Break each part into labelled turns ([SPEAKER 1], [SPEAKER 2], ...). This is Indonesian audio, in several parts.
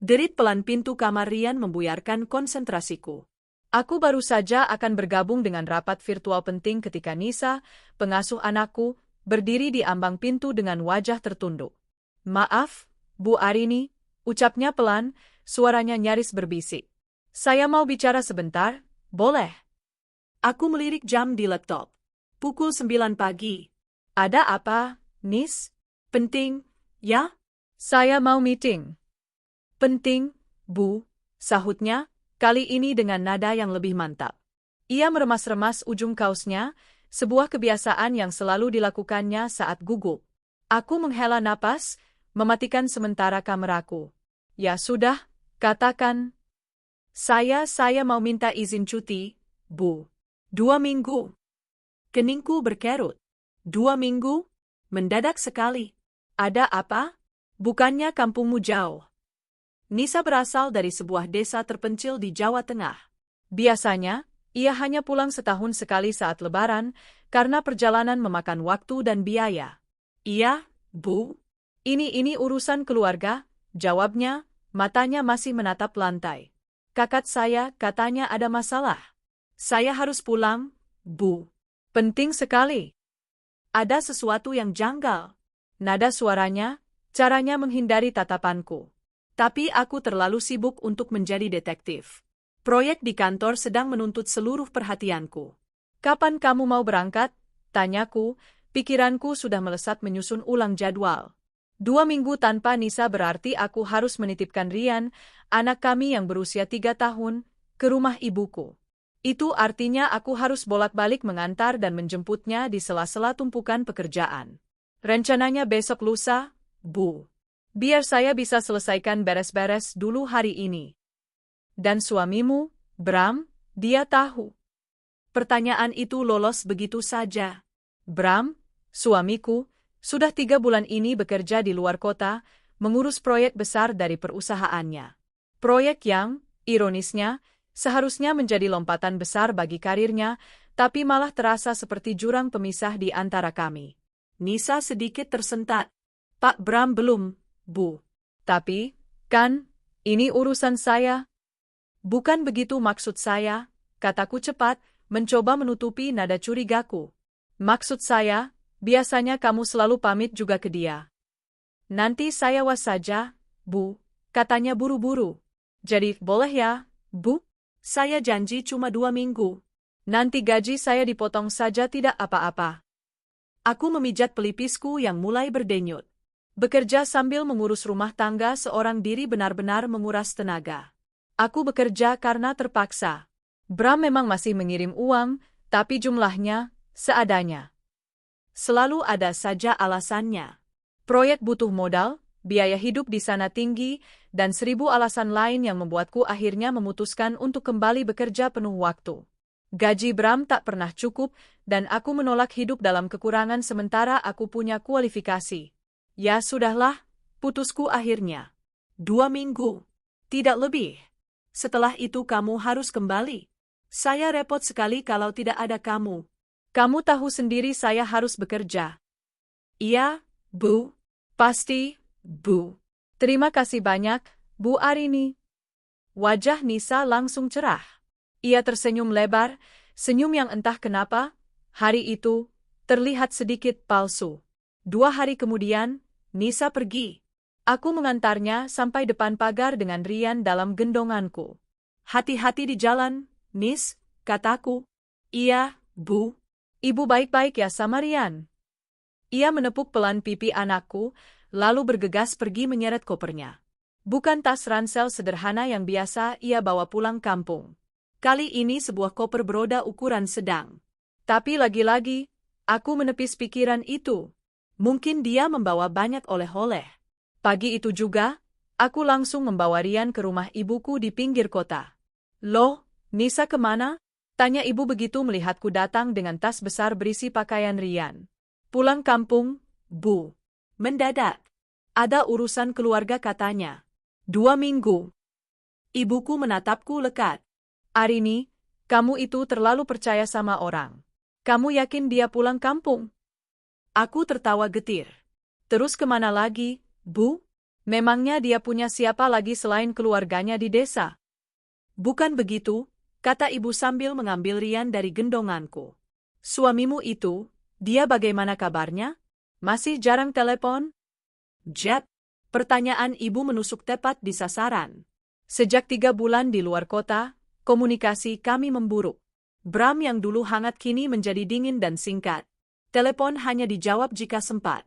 [SPEAKER 1] Derit pelan pintu kamar Rian membuyarkan konsentrasiku. Aku baru saja akan bergabung dengan rapat virtual penting ketika Nisa, pengasuh anakku, berdiri di ambang pintu dengan wajah tertunduk. Maaf, Bu Arini, ucapnya pelan, suaranya nyaris berbisik. Saya mau bicara sebentar, boleh? Aku melirik jam di laptop. Pukul 9 pagi. Ada apa, Nis? Penting, ya? Saya mau meeting. Penting, Bu, sahutnya, kali ini dengan nada yang lebih mantap. Ia meremas-remas ujung kaosnya, sebuah kebiasaan yang selalu dilakukannya saat gugup. Aku menghela napas, mematikan sementara kameraku. Ya sudah, katakan. Saya mau minta izin cuti, Bu. 2 minggu. Keningku berkerut. 2 minggu? Mendadak sekali. Ada apa? Bukannya kampungmu jauh. Nisa berasal dari sebuah desa terpencil di Jawa Tengah. Biasanya, ia hanya pulang setahun sekali saat Lebaran, karena perjalanan memakan waktu dan biaya. Iya, Bu. Ini urusan keluarga, jawabnya, matanya masih menatap lantai. Kakak saya katanya ada masalah. Saya harus pulang, Bu. Penting sekali. Ada sesuatu yang janggal. Nada suaranya, caranya menghindari tatapanku. Tapi aku terlalu sibuk untuk menjadi detektif. Proyek di kantor sedang menuntut seluruh perhatianku. Kapan kamu mau berangkat? Tanyaku, pikiranku sudah melesat menyusun ulang jadwal. 2 minggu tanpa Nisa berarti aku harus menitipkan Rian, anak kami yang berusia 3 tahun, ke rumah ibuku. Itu artinya aku harus bolak-balik mengantar dan menjemputnya di sela-sela tumpukan pekerjaan. Rencananya besok lusa, Bu. Biar saya bisa selesaikan beres-beres dulu hari ini. Dan suamimu, Bram, dia tahu. Pertanyaan itu lolos begitu saja. Bram, suamiku, sudah 3 bulan ini bekerja di luar kota, mengurus proyek besar dari perusahaannya. Proyek yang, ironisnya, seharusnya menjadi lompatan besar bagi karirnya, tapi malah terasa seperti jurang pemisah di antara kami. Nisa sedikit tersentak. Pak Bram belum, Bu. Tapi, kan, ini urusan saya. Bukan begitu maksud saya, kataku cepat, mencoba menutupi nada curigaku. Maksud saya, biasanya kamu selalu pamit juga ke dia. Nanti saya was saja, Bu, katanya buru-buru. Jadi, boleh ya, Bu? Saya janji cuma 2 minggu. Nanti gaji saya dipotong saja tidak apa-apa. Aku memijat pelipisku yang mulai berdenyut. Bekerja sambil mengurus rumah tangga seorang diri benar-benar menguras tenaga. Aku bekerja karena terpaksa. Bram memang masih mengirim uang, tapi jumlahnya, seadanya. Selalu ada saja alasannya. Proyek butuh modal, biaya hidup di sana tinggi, dan 1000 alasan lain yang membuatku akhirnya memutuskan untuk kembali bekerja penuh waktu. Gaji Bram tak pernah cukup, dan aku menolak hidup dalam kekurangan sementara aku punya kualifikasi. Ya sudahlah, putusku akhirnya. 2 minggu. Tidak lebih. Setelah itu kamu harus kembali. Saya repot sekali kalau tidak ada kamu. Kamu tahu sendiri saya harus bekerja. Iya, Bu. Pasti, Bu. Terima kasih banyak, Bu Arini. Wajah Nisa langsung cerah. Ia tersenyum lebar, senyum yang entah kenapa, hari itu, terlihat sedikit palsu. 2 hari kemudian, Nisa pergi. Aku mengantarnya sampai depan pagar dengan Rian dalam gendonganku. Hati-hati di jalan, Nis, kataku. Iya, Bu. Ibu baik-baik ya sama Rian. Ia menepuk pelan pipi anakku, lalu bergegas pergi menyeret kopernya. Bukan tas ransel sederhana yang biasa ia bawa pulang kampung. Kali ini sebuah koper beroda ukuran sedang. Tapi lagi-lagi, aku menepis pikiran itu. Mungkin dia membawa banyak oleh-oleh. Pagi itu juga, aku langsung membawa Rian ke rumah ibuku di pinggir kota. Loh, Nisa kemana? Tanya ibu begitu melihatku datang dengan tas besar berisi pakaian Rian. Pulang kampung, Bu. Mendadak. Ada urusan keluarga katanya. 2 minggu. Ibuku menatapku lekat. Arini, kamu itu terlalu percaya sama orang. Kamu yakin dia pulang kampung? Aku tertawa getir. Terus kemana lagi, Bu? Memangnya dia punya siapa lagi selain keluarganya di desa? Bukan begitu, kata ibu sambil mengambil Rian dari gendonganku. Suamimu itu, dia bagaimana kabarnya? Masih jarang telepon? Jet, pertanyaan ibu menusuk tepat di sasaran. Sejak 3 bulan di luar kota, komunikasi kami memburuk. Bram yang dulu hangat kini menjadi dingin dan singkat. Telepon hanya dijawab jika sempat.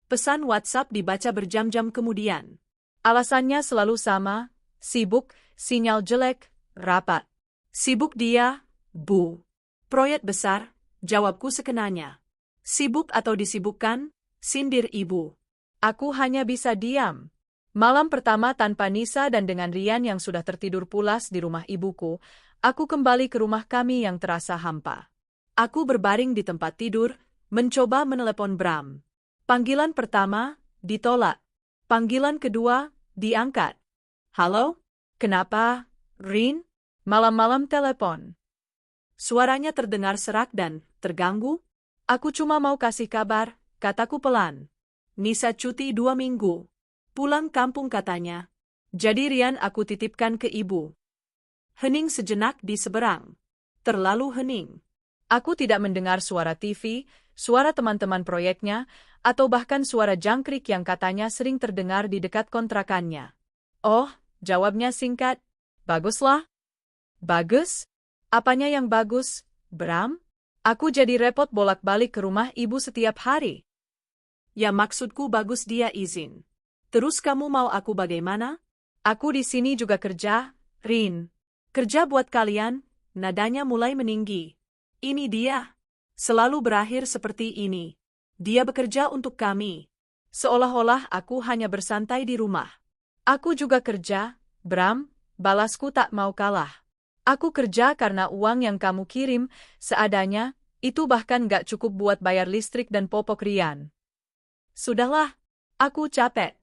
[SPEAKER 1] Pesan WhatsApp dibaca berjam-jam kemudian. Alasannya selalu sama, sibuk, sinyal jelek, rapat. Sibuk dia, Bu. Proyek besar, jawabku sekenanya. Sibuk atau disibukkan, sindir ibu. Aku hanya bisa diam. Malam pertama tanpa Nisa dan dengan Rian yang sudah tertidur pulas di rumah ibuku, aku kembali ke rumah kami yang terasa hampa. Aku berbaring di tempat tidur, mencoba menelepon Bram. Panggilan pertama, ditolak. Panggilan kedua, diangkat. Halo? Kenapa, Rin? Malam-malam telepon. Suaranya terdengar serak dan terganggu. Aku cuma mau kasih kabar, kataku pelan. Nisa cuti 2 minggu. Pulang kampung katanya. Jadi Rian aku titipkan ke ibu. Hening sejenak di seberang. Terlalu hening. Aku tidak mendengar suara TV, suara teman-teman proyeknya, atau bahkan suara jangkrik yang katanya sering terdengar di dekat kontrakannya. Oh, jawabnya singkat. Baguslah. Bagus? Apanya yang bagus, Bram? Aku jadi repot bolak-balik ke rumah ibu setiap hari. Ya maksudku bagus dia izin. Terus kamu mau aku bagaimana? Aku di sini juga kerja, Rin. Kerja buat kalian, nadanya mulai meninggi. Ini dia. Selalu berakhir seperti ini. Dia bekerja untuk kami. Seolah-olah aku hanya bersantai di rumah. Aku juga kerja, Bram, balasku tak mau kalah. Aku kerja karena uang yang kamu kirim, seadanya, itu bahkan gak cukup buat bayar listrik dan popok Rian. Sudahlah, aku capek.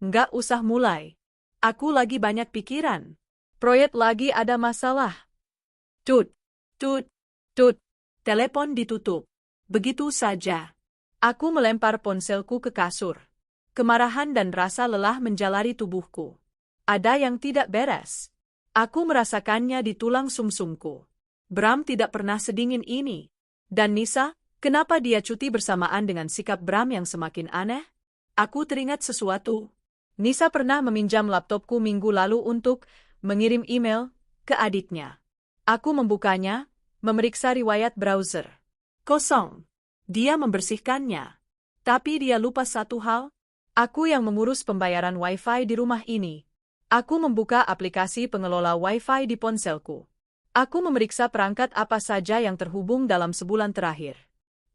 [SPEAKER 1] Nggak usah mulai. Aku lagi banyak pikiran. Proyek lagi ada masalah. Tut, tut, tut. Telepon ditutup. Begitu saja. Aku melempar ponselku ke kasur. Kemarahan dan rasa lelah menjalari tubuhku. Ada yang tidak beres. Aku merasakannya di tulang sumsumku. Bram tidak pernah sedingin ini. Dan Nisa, kenapa dia cuti bersamaan dengan sikap Bram yang semakin aneh? Aku teringat sesuatu. Nisa pernah meminjam laptopku minggu lalu untuk mengirim email ke adiknya. Aku membukanya, memeriksa riwayat browser. Kosong. Dia membersihkannya. Tapi dia lupa satu hal. Aku yang mengurus pembayaran Wi-Fi di rumah ini. Aku membuka aplikasi pengelola Wi-Fi di ponselku. Aku memeriksa perangkat apa saja yang terhubung dalam sebulan terakhir.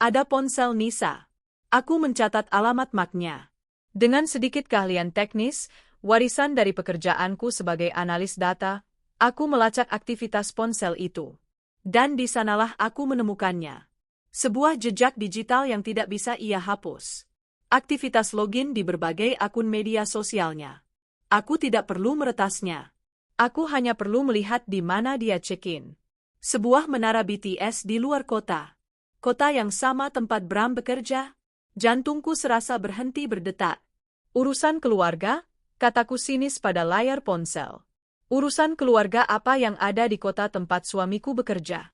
[SPEAKER 1] Ada ponsel Nisa. Aku mencatat alamat MAC-nya. Dengan sedikit keahlian teknis, warisan dari pekerjaanku sebagai analis data, aku melacak aktivitas ponsel itu. Dan di sanalah aku menemukannya. Sebuah jejak digital yang tidak bisa ia hapus. Aktivitas login di berbagai akun media sosialnya. Aku tidak perlu meretasnya. Aku hanya perlu melihat di mana dia check-in. Sebuah menara BTS di luar kota. Kota yang sama tempat Bram bekerja. Jantungku serasa berhenti berdetak. Urusan keluarga, kataku sinis pada layar ponsel. Urusan keluarga apa yang ada di kota tempat suamiku bekerja?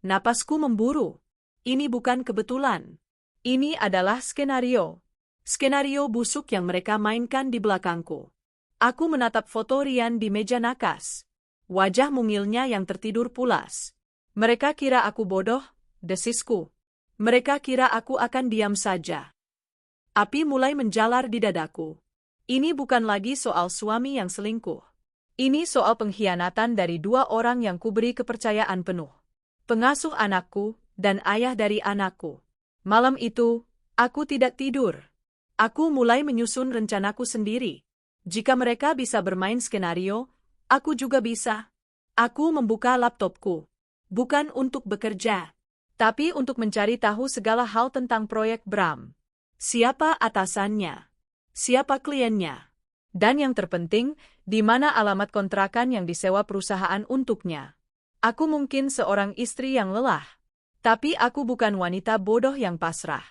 [SPEAKER 1] Napasku memburu. Ini bukan kebetulan. Ini adalah skenario. Skenario busuk yang mereka mainkan di belakangku. Aku menatap foto Rian di meja nakas. Wajah mungilnya yang tertidur pulas. Mereka kira aku bodoh, desisku. Mereka kira aku akan diam saja. Api mulai menjalar di dadaku. Ini bukan lagi soal suami yang selingkuh. Ini soal pengkhianatan dari 2 orang yang kuberi kepercayaan penuh. Pengasuh anakku dan ayah dari anakku. Malam itu, aku tidak tidur. Aku mulai menyusun rencanaku sendiri. Jika mereka bisa bermain skenario, aku juga bisa. Aku membuka laptopku. Bukan untuk bekerja, tapi untuk mencari tahu segala hal tentang proyek Bram. Siapa atasannya? Siapa kliennya? Dan yang terpenting, di mana alamat kontrakan yang disewa perusahaan untuknya. Aku mungkin seorang istri yang lelah. Tapi aku bukan wanita bodoh yang pasrah.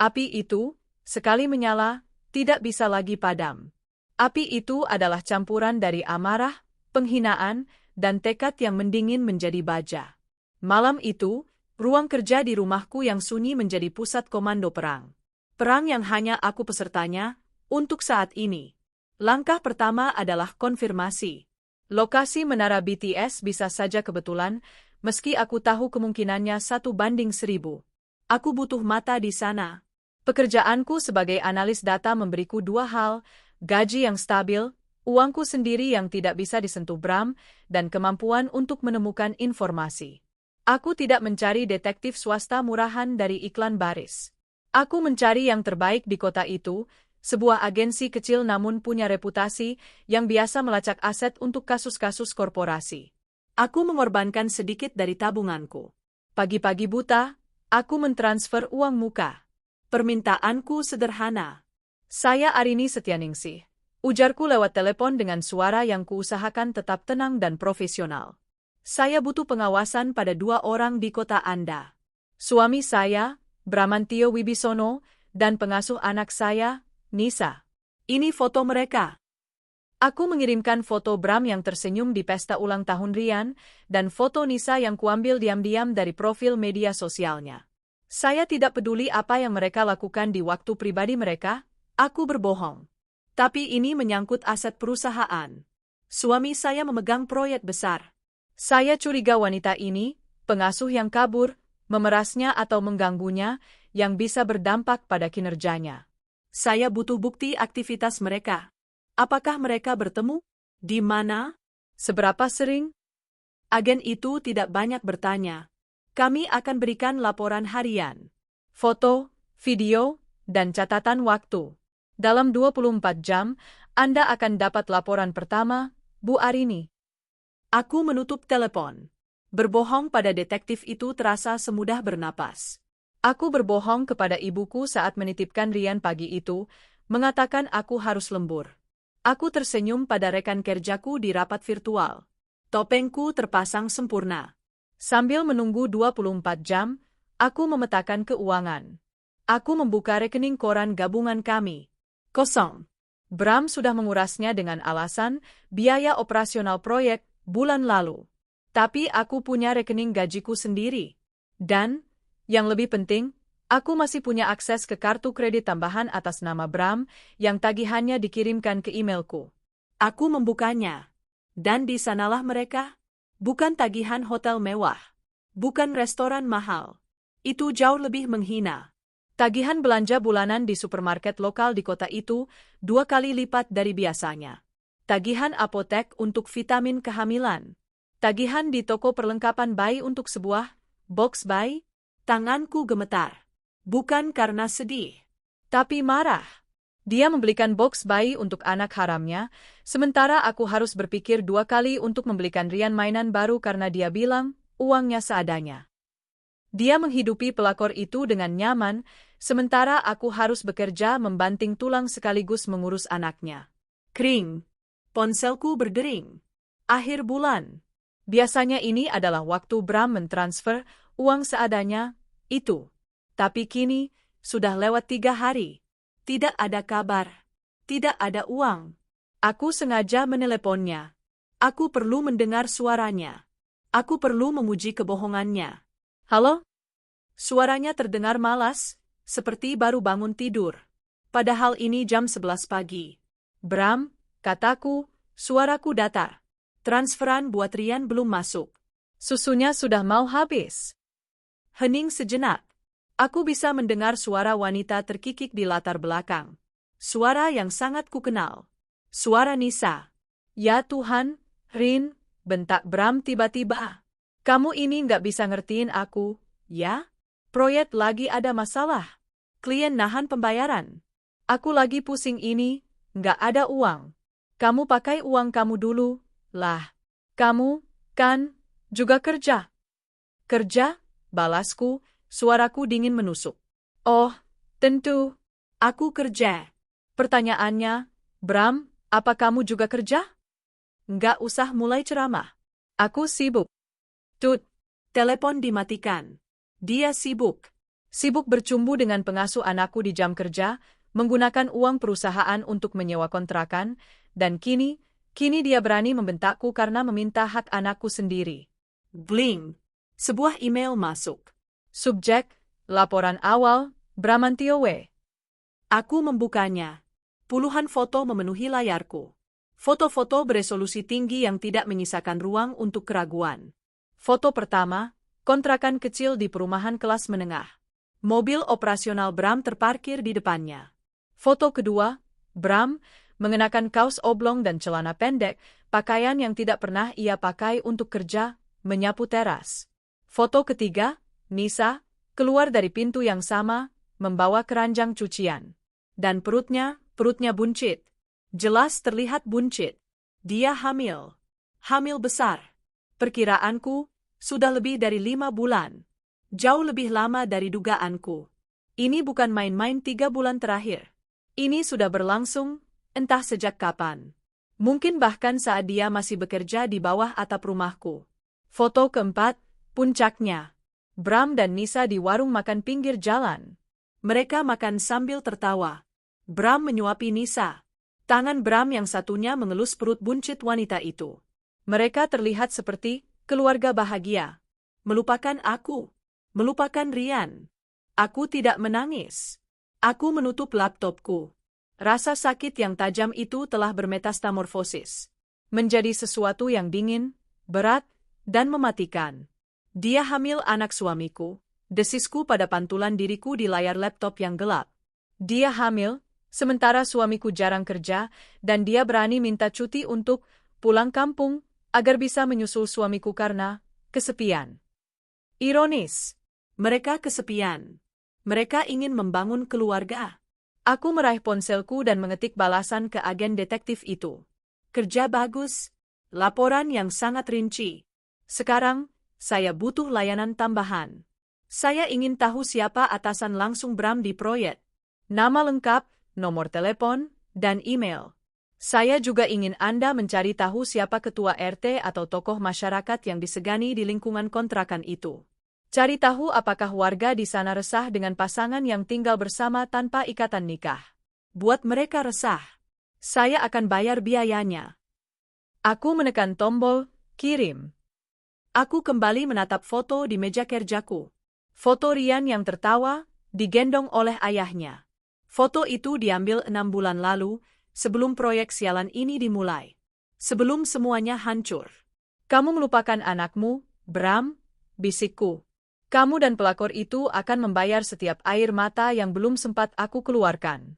[SPEAKER 1] Api itu, sekali menyala, tidak bisa lagi padam. Api itu adalah campuran dari amarah, penghinaan, dan tekad yang mendingin menjadi baja. Malam itu, ruang kerja di rumahku yang sunyi menjadi pusat komando perang. Perang yang hanya aku pesertanya, untuk saat ini. Langkah pertama adalah konfirmasi. Lokasi menara BTS bisa saja kebetulan, meski aku tahu kemungkinannya 1:1000. Aku butuh mata di sana. Pekerjaanku sebagai analis data memberiku dua hal, gaji yang stabil, uangku sendiri yang tidak bisa disentuh Bram, dan kemampuan untuk menemukan informasi. Aku tidak mencari detektif swasta murahan dari iklan baris. Aku mencari yang terbaik di kota itu, sebuah agensi kecil namun punya reputasi yang biasa melacak aset untuk kasus-kasus korporasi. Aku mengorbankan sedikit dari tabunganku. Pagi-pagi buta, aku mentransfer uang muka. Permintaanku sederhana. Saya Arini Setyaningsih. Ujarku lewat telepon dengan suara yang kuusahakan tetap tenang dan profesional. Saya butuh pengawasan pada 2 orang di kota Anda. Suami saya, Bramantio Wibisono, dan pengasuh anak saya, Nisa. Ini foto mereka. Aku mengirimkan foto Bram yang tersenyum di pesta ulang tahun Rian, dan foto Nisa yang kuambil diam-diam dari profil media sosialnya. Saya tidak peduli apa yang mereka lakukan di waktu pribadi mereka, aku berbohong. Tapi ini menyangkut aset perusahaan. Suami saya memegang proyek besar. Saya curiga wanita ini, pengasuh yang kabur, memerasnya atau mengganggunya, yang bisa berdampak pada kinerjanya. Saya butuh bukti aktivitas mereka. Apakah mereka bertemu? Di mana? Seberapa sering? Agen itu tidak banyak bertanya. Kami akan berikan laporan harian. Foto, video, dan catatan waktu. Dalam 24 jam, Anda akan dapat laporan pertama, Bu Arini. Aku menutup telepon. Berbohong pada detektif itu terasa semudah bernapas. Aku berbohong kepada ibuku saat menitipkan Rian pagi itu, mengatakan aku harus lembur. Aku tersenyum pada rekan kerjaku di rapat virtual. Topengku terpasang sempurna. Sambil menunggu 24 jam, aku memetakan keuangan. Aku membuka rekening koran gabungan kami. Kosong. Bram sudah mengurasnya dengan alasan biaya operasional proyek bulan lalu. Tapi aku punya rekening gajiku sendiri. Dan, yang lebih penting, aku masih punya akses ke kartu kredit tambahan atas nama Bram yang tagihannya dikirimkan ke emailku. Aku membukanya. Dan di sanalah mereka. Bukan tagihan hotel mewah. Bukan restoran mahal. Itu jauh lebih menghina. Tagihan belanja bulanan di supermarket lokal di kota itu 2 kali lipat dari biasanya. Tagihan apotek untuk vitamin kehamilan. Tagihan di toko perlengkapan bayi untuk sebuah box bayi. Tanganku gemetar. Bukan karena sedih, tapi marah. Dia membelikan box bayi untuk anak haramnya, sementara aku harus berpikir 2 kali untuk membelikan Rian mainan baru karena dia bilang, uangnya seadanya. Dia menghidupi pelakor itu dengan nyaman, sementara aku harus bekerja membanting tulang sekaligus mengurus anaknya. Kring. Ponselku berdering. Akhir bulan. Biasanya ini adalah waktu Bram mentransfer uang seadanya, itu. Tapi kini, sudah lewat 3 hari. Tidak ada kabar. Tidak ada uang. Aku sengaja meneleponnya. Aku perlu mendengar suaranya. Aku perlu memuji kebohongannya. Halo? Suaranya terdengar malas, seperti baru bangun tidur. Padahal ini jam 11 pagi. Bram, kataku, suaraku datar. Transferan buat Rian belum masuk. Susunya sudah mau habis. Hening sejenak. Aku bisa mendengar suara wanita terkikik di latar belakang. Suara yang sangat kukenal. Suara Nisa. Ya Tuhan, Rin, bentak Bram tiba-tiba. Kamu ini nggak bisa ngertiin aku, ya? Proyek lagi ada masalah. Klien nahan pembayaran. Aku lagi pusing ini, nggak ada uang. Kamu pakai uang kamu dulu, lah. Kamu, kan, juga kerja. Kerja? Balasku. Suaraku dingin menusuk. Oh, tentu. Aku kerja. Pertanyaannya, Bram, apa kamu juga kerja? Nggak usah mulai ceramah. Aku sibuk. Tut. Telepon dimatikan. Dia sibuk. Sibuk bercumbu dengan pengasuh anakku di jam kerja, menggunakan uang perusahaan untuk menyewa kontrakan, dan kini dia berani membentakku karena meminta hak anakku sendiri.
[SPEAKER 2] Bling. Sebuah email masuk.
[SPEAKER 1] Subjek, laporan awal, Bramantio W.
[SPEAKER 2] Aku membukanya. Puluhan foto memenuhi layarku. Foto-foto beresolusi tinggi yang tidak menyisakan ruang untuk keraguan.
[SPEAKER 1] Foto pertama, kontrakan kecil di perumahan kelas menengah. Mobil operasional Bram terparkir di depannya. Foto kedua, Bram mengenakan kaos oblong dan celana pendek, pakaian yang tidak pernah ia pakai untuk kerja, menyapu teras. Foto ketiga, Nisa keluar dari pintu yang sama, membawa keranjang cucian. Dan perutnya buncit. Jelas terlihat buncit. Dia hamil. Hamil besar. Perkiraanku, sudah lebih dari 5 bulan. Jauh lebih lama dari dugaanku. Ini bukan main-main 3 bulan terakhir. Ini sudah berlangsung, entah sejak kapan. Mungkin bahkan saat dia masih bekerja di bawah atap rumahku. Foto keempat, puncaknya. Bram dan Nisa di warung makan pinggir jalan.
[SPEAKER 2] Mereka makan sambil tertawa. Bram menyuapi Nisa. Tangan Bram yang satunya mengelus perut buncit wanita itu.
[SPEAKER 1] Mereka terlihat seperti keluarga bahagia.
[SPEAKER 2] Melupakan aku. Melupakan Rian. Aku tidak menangis. Aku menutup laptopku. Rasa sakit yang tajam itu telah bermetastamorfosis.
[SPEAKER 1] Menjadi sesuatu yang dingin, berat, dan mematikan.
[SPEAKER 2] Dia hamil anak suamiku. Desisku pada pantulan diriku di layar laptop yang gelap.
[SPEAKER 1] Dia hamil, sementara suamiku jarang kerja, dan dia berani minta cuti untuk pulang kampung, agar bisa menyusul suamiku karena kesepian.
[SPEAKER 2] Ironis. Mereka kesepian. Mereka ingin membangun keluarga.
[SPEAKER 1] Aku meraih ponselku dan mengetik balasan ke agen detektif itu.
[SPEAKER 2] Kerja bagus. Laporan yang sangat rinci. Sekarang, saya butuh layanan tambahan. Saya ingin tahu siapa atasan langsung Bram di proyek.
[SPEAKER 1] Nama lengkap, nomor telepon, dan email. Saya juga ingin Anda mencari tahu siapa ketua RT atau tokoh masyarakat yang disegani di lingkungan kontrakan itu. Cari tahu apakah warga di sana resah dengan pasangan yang tinggal bersama tanpa ikatan nikah.
[SPEAKER 2] Buat mereka resah. Saya akan bayar biayanya.
[SPEAKER 1] Aku menekan tombol kirim.
[SPEAKER 2] Aku kembali menatap foto di meja kerjaku.
[SPEAKER 1] Foto Rian yang tertawa, digendong oleh ayahnya.
[SPEAKER 2] Foto itu diambil 6 bulan lalu, sebelum proyek sialan ini dimulai. Sebelum semuanya hancur.
[SPEAKER 1] Kamu melupakan anakmu, Bram, bisikku. Kamu dan pelakor itu akan membayar setiap air mata yang belum sempat aku keluarkan.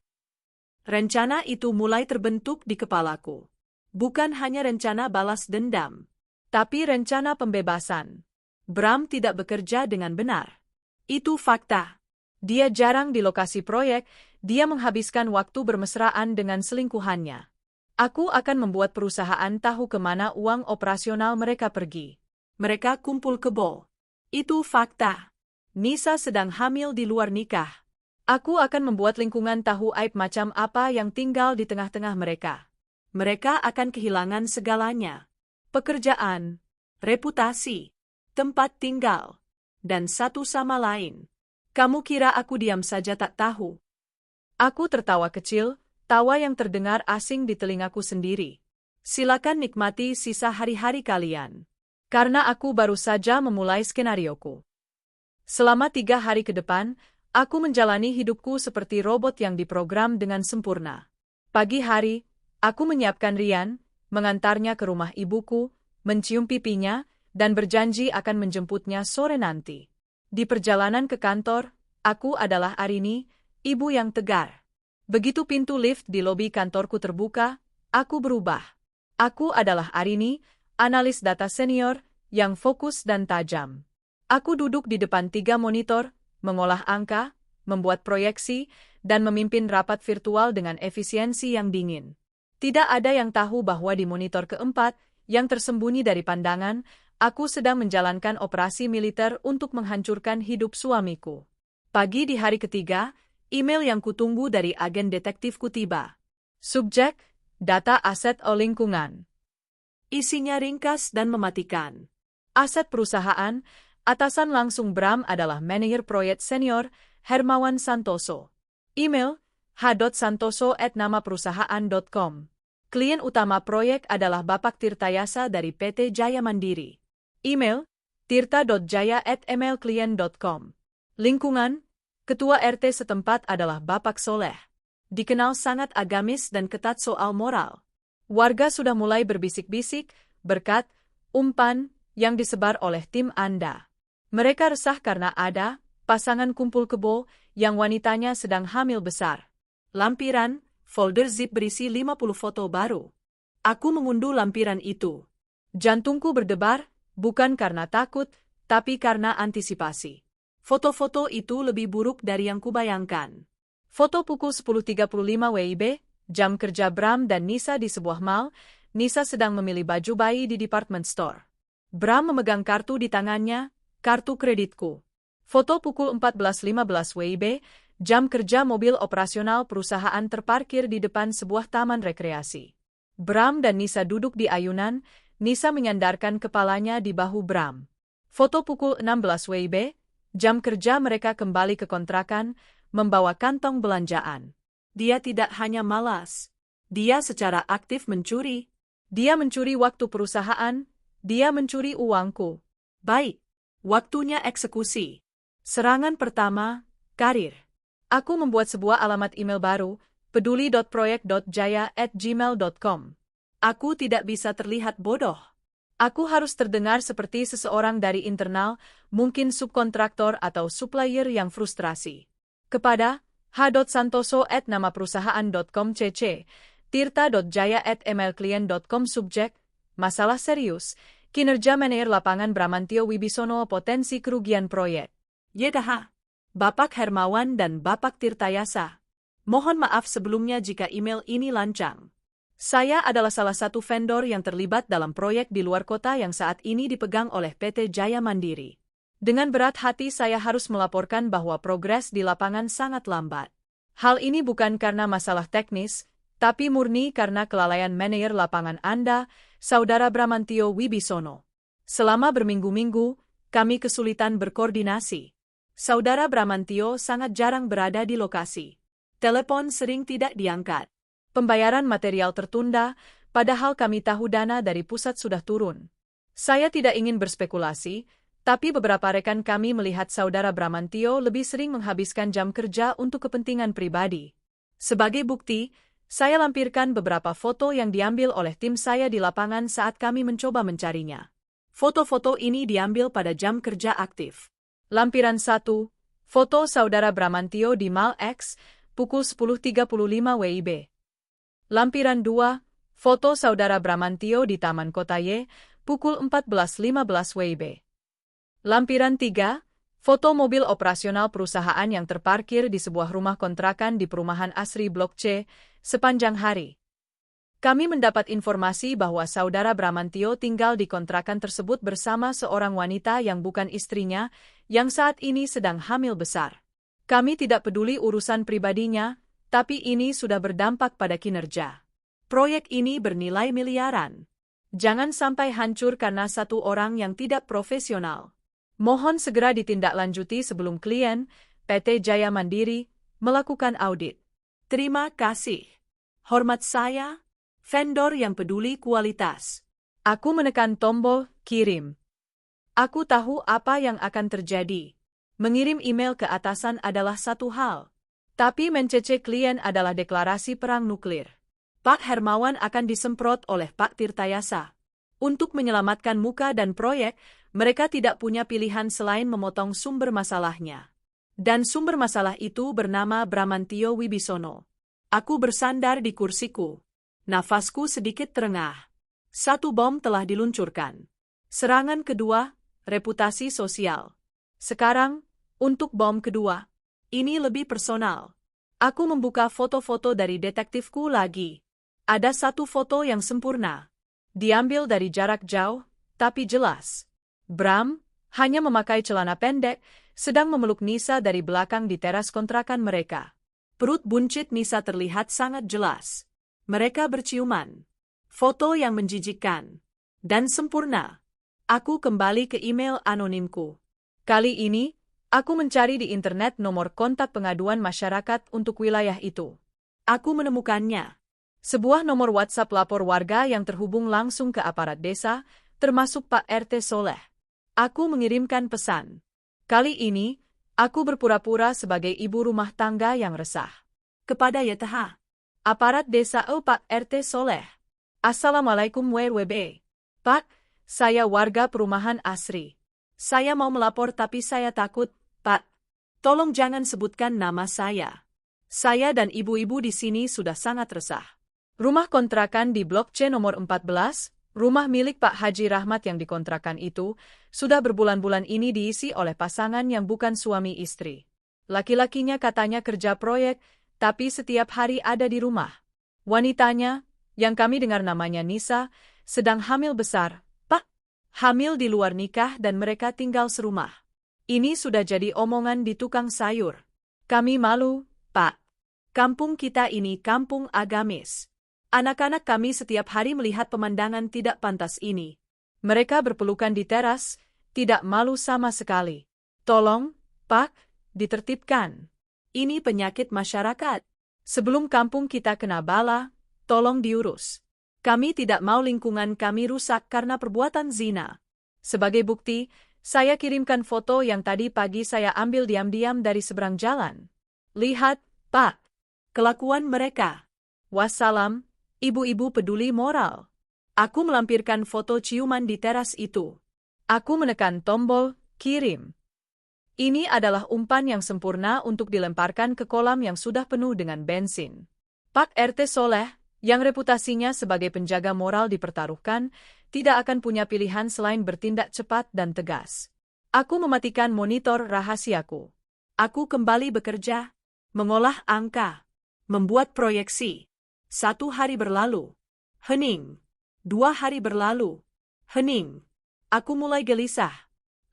[SPEAKER 2] Rencana itu mulai terbentuk di kepalaku. Bukan hanya rencana balas dendam,
[SPEAKER 1] tapi rencana pembebasan.
[SPEAKER 2] Bram tidak bekerja dengan benar. Itu fakta.
[SPEAKER 1] Dia jarang di lokasi proyek, dia menghabiskan waktu bermesraan dengan selingkuhannya. Aku akan membuat perusahaan tahu kemana uang operasional mereka pergi.
[SPEAKER 2] Mereka kumpul kebo. Itu fakta. Nisa sedang hamil di luar nikah.
[SPEAKER 1] Aku akan membuat lingkungan tahu aib macam apa yang tinggal di tengah-tengah mereka.
[SPEAKER 2] Mereka akan kehilangan segalanya. Pekerjaan, reputasi, tempat tinggal, dan satu sama lain. Kamu kira aku diam saja tak tahu?
[SPEAKER 1] Aku tertawa kecil, tawa yang terdengar asing di telingaku sendiri.
[SPEAKER 2] Silakan nikmati sisa hari-hari kalian.
[SPEAKER 1] Karena aku baru saja memulai skenarioku. Selama 3 hari ke depan, aku menjalani hidupku seperti robot yang diprogram dengan sempurna. Pagi hari, aku menyiapkan Rian, mengantarnya ke rumah ibuku, mencium pipinya, dan berjanji akan menjemputnya sore nanti. Di perjalanan ke kantor, aku adalah Arini, ibu yang tegar. Begitu pintu lift di lobi kantorku terbuka, aku berubah. Aku adalah Arini, analis data senior, yang fokus dan tajam. Aku duduk di depan 3 monitor, mengolah angka, membuat proyeksi, dan memimpin rapat virtual dengan efisiensi yang dingin. Tidak ada yang tahu bahwa di monitor keempat, yang tersembunyi dari pandangan, aku sedang menjalankan operasi militer untuk menghancurkan hidup suamiku. Pagi di hari ketiga, email yang kutunggu dari agen detektifku tiba. Subjek, data aset lingkungan.
[SPEAKER 2] Isinya ringkas dan mematikan.
[SPEAKER 1] Aset perusahaan, atasan langsung Bram adalah manajer proyek senior, Hermawan Santoso. Email, h.santoso@namaperusahaan.com. Klien utama proyek adalah Bapak Tirtayasa dari PT Jaya Mandiri. Email, tirta.jaya@emailklien.com. Lingkungan, Ketua RT setempat adalah Bapak Soleh. Dikenal sangat agamis dan ketat soal moral. Warga sudah mulai berbisik-bisik, berkat umpan yang disebar oleh tim Anda. Mereka resah karena ada pasangan kumpul kebo yang wanitanya sedang hamil besar. Lampiran, folder zip berisi 50 foto baru. Aku mengunduh lampiran itu. Jantungku berdebar, bukan karena takut, tapi karena antisipasi. Foto-foto itu lebih buruk dari yang kubayangkan. Foto pukul 10.35 WIB, jam kerja Bram dan Nisa di sebuah mall. Nisa sedang memilih baju bayi di department store. Bram memegang kartu di tangannya, kartu kreditku. Foto pukul 14.15 WIB, jam kerja mobil operasional perusahaan terparkir di depan sebuah taman rekreasi. Bram dan Nisa duduk di ayunan, Nisa menyandarkan kepalanya di bahu Bram. Foto pukul 16 WIB, jam kerja mereka kembali ke kontrakan, membawa kantong belanjaan. Dia tidak hanya malas. Dia secara aktif mencuri. Dia mencuri waktu perusahaan, dia mencuri uangku. Baik, waktunya eksekusi. Serangan pertama, karir. Aku membuat sebuah alamat email baru, peduli.proyek.jaya@gmail.com. Aku tidak bisa terlihat bodoh. Aku harus terdengar seperti seseorang dari internal, mungkin subkontraktor atau supplier yang frustrasi. Kepada h.santoso@namaperusahaan.com cc, tirta.jaya@emailklien.com subjek, masalah serius, kinerja manajer lapangan Bramantio Wibisono potensi kerugian proyek. Yedah, Bapak Hermawan dan Bapak Tirtayasa. Mohon maaf sebelumnya jika email ini lancang. Saya adalah salah satu vendor yang terlibat dalam proyek di luar kota yang saat ini dipegang oleh PT Jaya Mandiri. Dengan berat hati saya harus melaporkan bahwa progres di lapangan sangat lambat. Hal ini bukan karena masalah teknis, tapi murni karena kelalaian manajer lapangan Anda, Saudara Bramantio Wibisono. Selama berminggu-minggu, kami kesulitan berkoordinasi. Saudara Bramantio sangat jarang berada di lokasi. Telepon sering tidak diangkat. Pembayaran material tertunda, padahal kami tahu dana dari pusat sudah turun. Saya tidak ingin berspekulasi, tapi beberapa rekan kami melihat Saudara Bramantio lebih sering menghabiskan jam kerja untuk kepentingan pribadi. Sebagai bukti, saya lampirkan beberapa foto yang diambil oleh tim saya di lapangan saat kami mencoba mencarinya. Foto-foto ini diambil pada jam kerja aktif. Lampiran 1, foto Saudara Bramantio di Mall X, pukul 10.35 WIB. Lampiran 2, foto Saudara Bramantio di Taman Kota Y, pukul 14.15 WIB. Lampiran 3, foto mobil operasional perusahaan yang terparkir di sebuah rumah kontrakan di perumahan Asri Blok C, sepanjang hari. Kami mendapat informasi bahwa Saudara Bramantio tinggal di kontrakan tersebut bersama seorang wanita yang bukan istrinya, yang saat ini sedang hamil besar. Kami tidak peduli urusan pribadinya, tapi ini sudah berdampak pada kinerja. Proyek ini bernilai miliaran. Jangan sampai hancur karena satu orang yang tidak profesional. Mohon segera ditindaklanjuti sebelum klien, PT Jaya Mandiri, melakukan audit. Terima kasih. Hormat saya, vendor yang peduli kualitas. Aku menekan tombol kirim. Aku tahu apa yang akan terjadi. Mengirim email ke atasan adalah satu hal. Tapi mencece klien adalah deklarasi perang nuklir. Pak Hermawan akan disemprot oleh Pak Tirtayasa. Untuk menyelamatkan muka dan proyek, mereka tidak punya pilihan selain memotong sumber masalahnya. Dan sumber masalah itu bernama Bramantio Wibisono. Aku bersandar di kursiku. Nafasku sedikit terengah. Satu bom telah diluncurkan. Serangan kedua, reputasi sosial. Sekarang, untuk bom kedua. Ini lebih personal. Aku membuka foto-foto dari detektifku lagi. Ada satu foto yang sempurna. Diambil dari jarak jauh, tapi jelas. Bram hanya memakai celana pendek, sedang memeluk Nisa dari belakang di teras kontrakan mereka. Perut buncit Nisa terlihat sangat jelas. Mereka berciuman. Foto yang menjijikkan. Dan sempurna. Aku kembali ke email anonimku. Kali ini, aku mencari di internet nomor kontak pengaduan masyarakat untuk wilayah itu.
[SPEAKER 2] Aku menemukannya.
[SPEAKER 1] Sebuah nomor WhatsApp lapor warga yang terhubung langsung ke aparat desa, termasuk Pak RT Soleh. Aku mengirimkan pesan. Kali ini, aku berpura-pura sebagai ibu rumah tangga yang resah.
[SPEAKER 2] Kepada YTH.
[SPEAKER 1] Aparat desa. Oh, Pak RT Soleh. Assalamualaikum WWB. Pak, saya warga perumahan Asri.
[SPEAKER 2] Saya mau melapor tapi saya takut, Pak. Tolong jangan sebutkan nama saya. Saya dan ibu-ibu di sini sudah sangat resah.
[SPEAKER 1] Rumah kontrakan di Blok C nomor 14, rumah milik Pak Haji Rahmat yang dikontrakan itu, sudah berbulan-bulan ini diisi oleh pasangan yang bukan suami istri. Laki-lakinya katanya kerja proyek, tapi setiap hari ada di rumah. Wanitanya, yang kami dengar namanya Nisa, sedang hamil besar, Pak. Hamil di luar nikah dan mereka tinggal serumah. Ini sudah jadi omongan di tukang sayur. Kami malu, Pak. Kampung kita ini kampung agamis. Anak-anak kami setiap hari melihat pemandangan tidak pantas ini. Mereka berpelukan di teras, tidak malu sama sekali. Tolong, Pak, ditertibkan. Ini penyakit masyarakat. Sebelum kampung kita kena bala, tolong diurus. Kami tidak mau lingkungan kami rusak karena perbuatan zina. Sebagai bukti, saya kirimkan foto yang tadi pagi saya ambil diam-diam dari seberang jalan. Lihat, Pak, kelakuan mereka. Wassalam. Ibu-ibu peduli moral. Aku melampirkan foto ciuman di teras itu. Aku menekan tombol kirim. Ini adalah umpan yang sempurna untuk dilemparkan ke kolam yang sudah penuh dengan bensin. Pak RT Soleh, yang reputasinya sebagai penjaga moral dipertaruhkan, tidak akan punya pilihan selain bertindak cepat dan tegas. Aku mematikan monitor rahasiaku. Aku kembali bekerja, mengolah angka, membuat proyeksi. 1 hari berlalu. Hening. 2 hari berlalu. Hening. Aku mulai gelisah.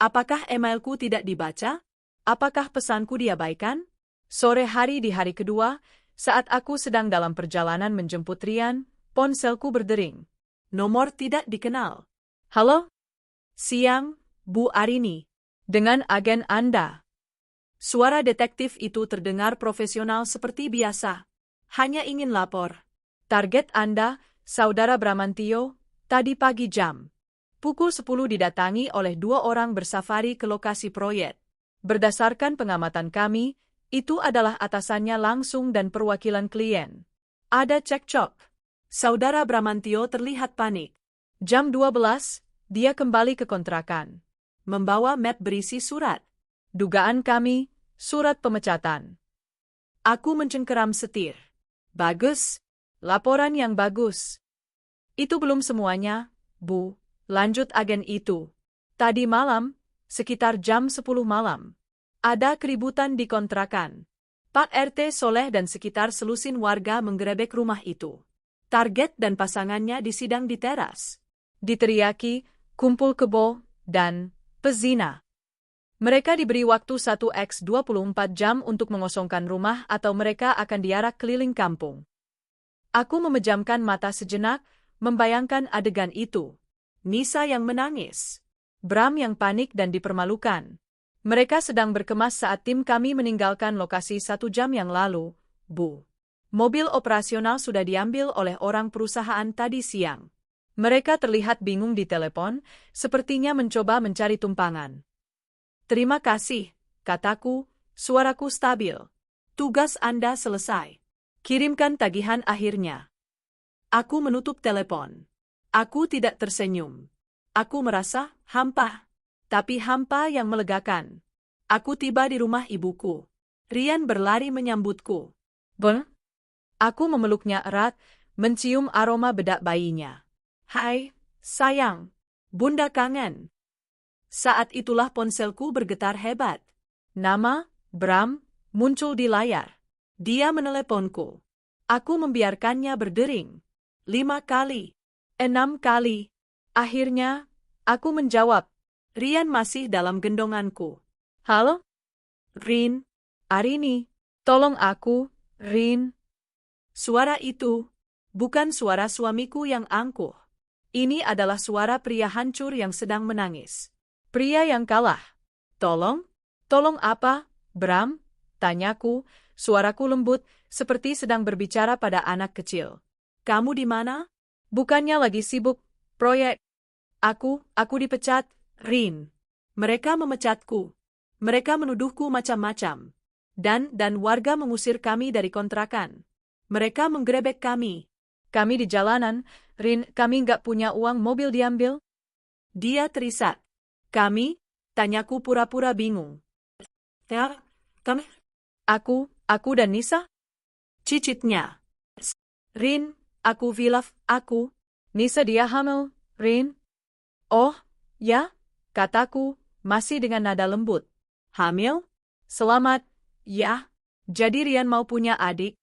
[SPEAKER 1] Apakah emailku tidak dibaca? Apakah pesanku diabaikan? Sore hari di hari kedua, saat aku sedang dalam perjalanan menjemput Rian, ponselku berdering. Nomor tidak dikenal. Halo? Siang, Bu Arini. Dengan agen Anda. Suara detektif itu terdengar profesional seperti biasa. Hanya ingin lapor. Target Anda, Saudara Bramantio, tadi pagi jam pukul 10 didatangi oleh 2 orang bersafari ke lokasi proyek. Berdasarkan pengamatan kami, itu adalah atasannya langsung dan perwakilan klien. Ada cekcok. Saudara Bramantio terlihat panik. Jam 12, dia kembali ke kontrakan. Membawa map berisi surat. Dugaan kami, surat pemecatan. Aku mencengkeram setir. Bagus. Laporan yang bagus. Itu belum semuanya, Bu, lanjut agen itu. Tadi malam, sekitar jam 10 malam, ada keributan di kontrakan. Pak RT Soleh dan sekitar selusin warga menggerebek rumah itu. Target dan pasangannya disidang di teras. Diteriaki, kumpul kebo, dan pezina. Mereka diberi waktu 1x24 jam untuk mengosongkan rumah atau mereka akan diarak keliling kampung. Aku memejamkan mata sejenak, membayangkan adegan itu. Nisa yang menangis. Bram yang panik dan dipermalukan. Mereka sedang berkemas saat tim kami meninggalkan lokasi 1 jam yang lalu, Bu. Mobil operasional sudah diambil oleh orang perusahaan tadi siang. Mereka terlihat bingung di telepon, sepertinya mencoba mencari tumpangan. Terima kasih, kataku, suaraku stabil. Tugas Anda selesai. Kirimkan tagihan akhirnya. Aku menutup telepon. Aku tidak tersenyum. Aku merasa hampa, tapi hampa yang melegakan. Aku tiba di rumah ibuku. Rian berlari menyambutku. Bon? Aku memeluknya erat, mencium aroma bedak bayinya. Hai, sayang. Bunda kangen. Saat itulah ponselku bergetar hebat. Nama, Bram, muncul di layar. Dia meneleponku. Aku membiarkannya berdering. 5 kali. 6 kali. Akhirnya, aku menjawab. Rian masih dalam gendonganku. Halo? Rin. Arini. Tolong aku, Rin. Suara itu, bukan suara suamiku yang angkuh. Ini adalah suara pria hancur yang sedang menangis. Pria yang kalah. Tolong? Tolong apa, Bram? Tanyaku, suaraku lembut, seperti sedang berbicara pada anak kecil.
[SPEAKER 2] Kamu di mana?
[SPEAKER 1] Bukannya lagi sibuk, proyek.
[SPEAKER 2] Aku dipecat, Rin. Mereka memecatku. Mereka menuduhku macam-macam. Dan warga mengusir kami dari kontrakan. Mereka menggerebek kami.
[SPEAKER 1] Kami di jalanan, Rin, kami nggak punya uang, mobil diambil.
[SPEAKER 2] Dia terisak. Kami? Tanyaku pura-pura bingung. Kami?
[SPEAKER 1] Aku dan Nisa?
[SPEAKER 2] Cicitnya.
[SPEAKER 1] Rin, aku. Nisa dia hamil, Rin. Oh, ya, kataku, masih dengan nada lembut.
[SPEAKER 2] Hamil?
[SPEAKER 1] Selamat, ya. Jadi Rian mau punya adik?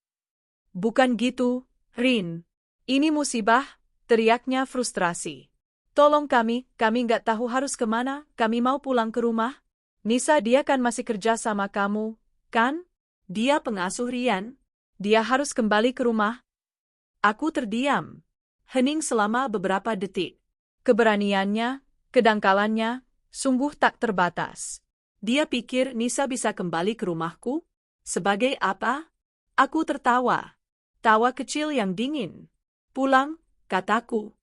[SPEAKER 2] Bukan gitu, Rin.
[SPEAKER 1] Ini musibah, teriaknya frustrasi. Tolong kami nggak tahu harus kemana, kami mau pulang ke rumah. Nisa dia kan masih kerja sama kamu, kan?
[SPEAKER 2] Dia pengasuh Rian.
[SPEAKER 1] Dia harus kembali ke rumah.
[SPEAKER 2] Aku terdiam. Hening selama beberapa detik.
[SPEAKER 1] Keberaniannya, kedangkalannya, sungguh tak terbatas.
[SPEAKER 2] Dia pikir Nisa bisa kembali ke rumahku? Sebagai apa? Aku tertawa. Tawa kecil yang dingin. Pulang, kataku.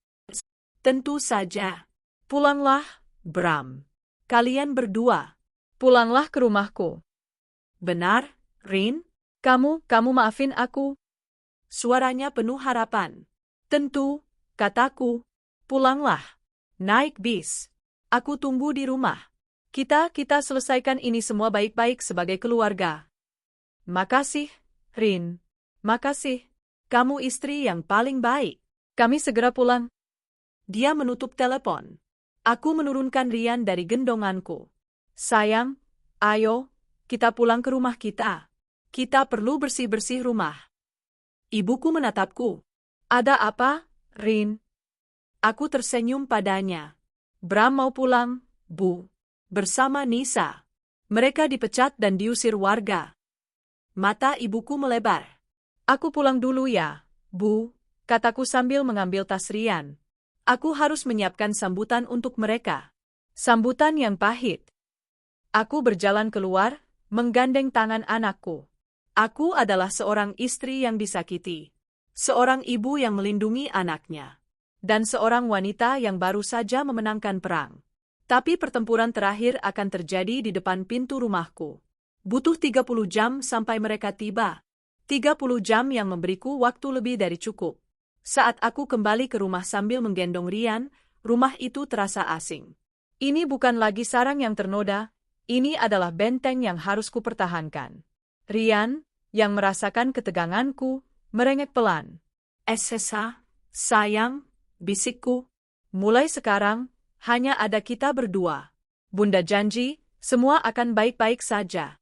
[SPEAKER 2] Tentu saja.
[SPEAKER 1] Pulanglah,
[SPEAKER 2] Bram. Kalian berdua.
[SPEAKER 1] Pulanglah ke rumahku.
[SPEAKER 2] Benar, Rin?
[SPEAKER 1] Kamu maafin aku.
[SPEAKER 2] Suaranya penuh harapan. Tentu, kataku. Pulanglah. Naik bis. Aku tunggu di rumah.
[SPEAKER 1] Kita selesaikan ini semua baik-baik sebagai keluarga. Makasih, Rin. Makasih.
[SPEAKER 2] Kamu istri yang paling baik.
[SPEAKER 1] Kami segera pulang.
[SPEAKER 2] Dia menutup telepon. Aku menurunkan Rian dari gendonganku.
[SPEAKER 1] Sayang, ayo, kita pulang ke rumah kita.
[SPEAKER 2] Kita perlu bersih-bersih rumah. Ibuku menatapku.
[SPEAKER 1] Ada apa, Rin?
[SPEAKER 2] Aku tersenyum padanya.
[SPEAKER 1] Bram mau pulang, Bu.
[SPEAKER 2] Bersama Nisa. Mereka dipecat dan diusir warga. Mata ibuku melebar.
[SPEAKER 1] Aku pulang dulu ya, Bu, kataku sambil mengambil tas Rian.
[SPEAKER 2] Aku harus menyiapkan sambutan untuk mereka.
[SPEAKER 1] Sambutan yang pahit. Aku berjalan keluar, menggandeng tangan anakku.
[SPEAKER 2] Aku adalah seorang istri yang disakiti. Seorang ibu yang melindungi anaknya.
[SPEAKER 1] Dan seorang wanita yang baru saja memenangkan perang. Tapi pertempuran terakhir akan terjadi di depan pintu rumahku.
[SPEAKER 2] Butuh 30 jam sampai mereka tiba. 30 jam yang memberiku waktu lebih dari cukup. Saat aku kembali ke rumah sambil menggendong Rian, rumah itu terasa asing.
[SPEAKER 1] Ini bukan lagi sarang yang ternoda, ini adalah benteng yang harus kupertahankan. Rian, yang merasakan keteganganku, merengek pelan.
[SPEAKER 2] Sesa, sayang, bisikku.
[SPEAKER 1] Mulai sekarang, hanya ada kita berdua. Bunda janji, semua akan baik-baik saja.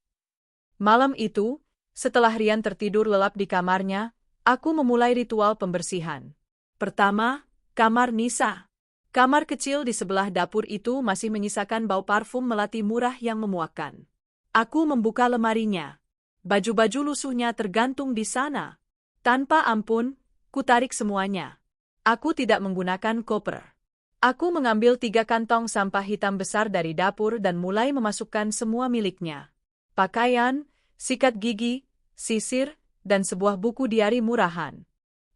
[SPEAKER 1] Malam itu, setelah Rian tertidur lelap di kamarnya, aku memulai ritual pembersihan.
[SPEAKER 2] Pertama, kamar Nisa.
[SPEAKER 1] Kamar kecil di sebelah dapur itu masih menyisakan bau parfum melati murah yang memuakkan.
[SPEAKER 2] Aku membuka lemarinya. Baju-baju lusuhnya tergantung di sana. Tanpa ampun, kutarik semuanya.
[SPEAKER 1] Aku tidak menggunakan koper. Aku mengambil 3 kantong sampah hitam besar dari dapur dan mulai memasukkan semua miliknya. Pakaian, sikat gigi, sisir, dan sebuah buku diari murahan.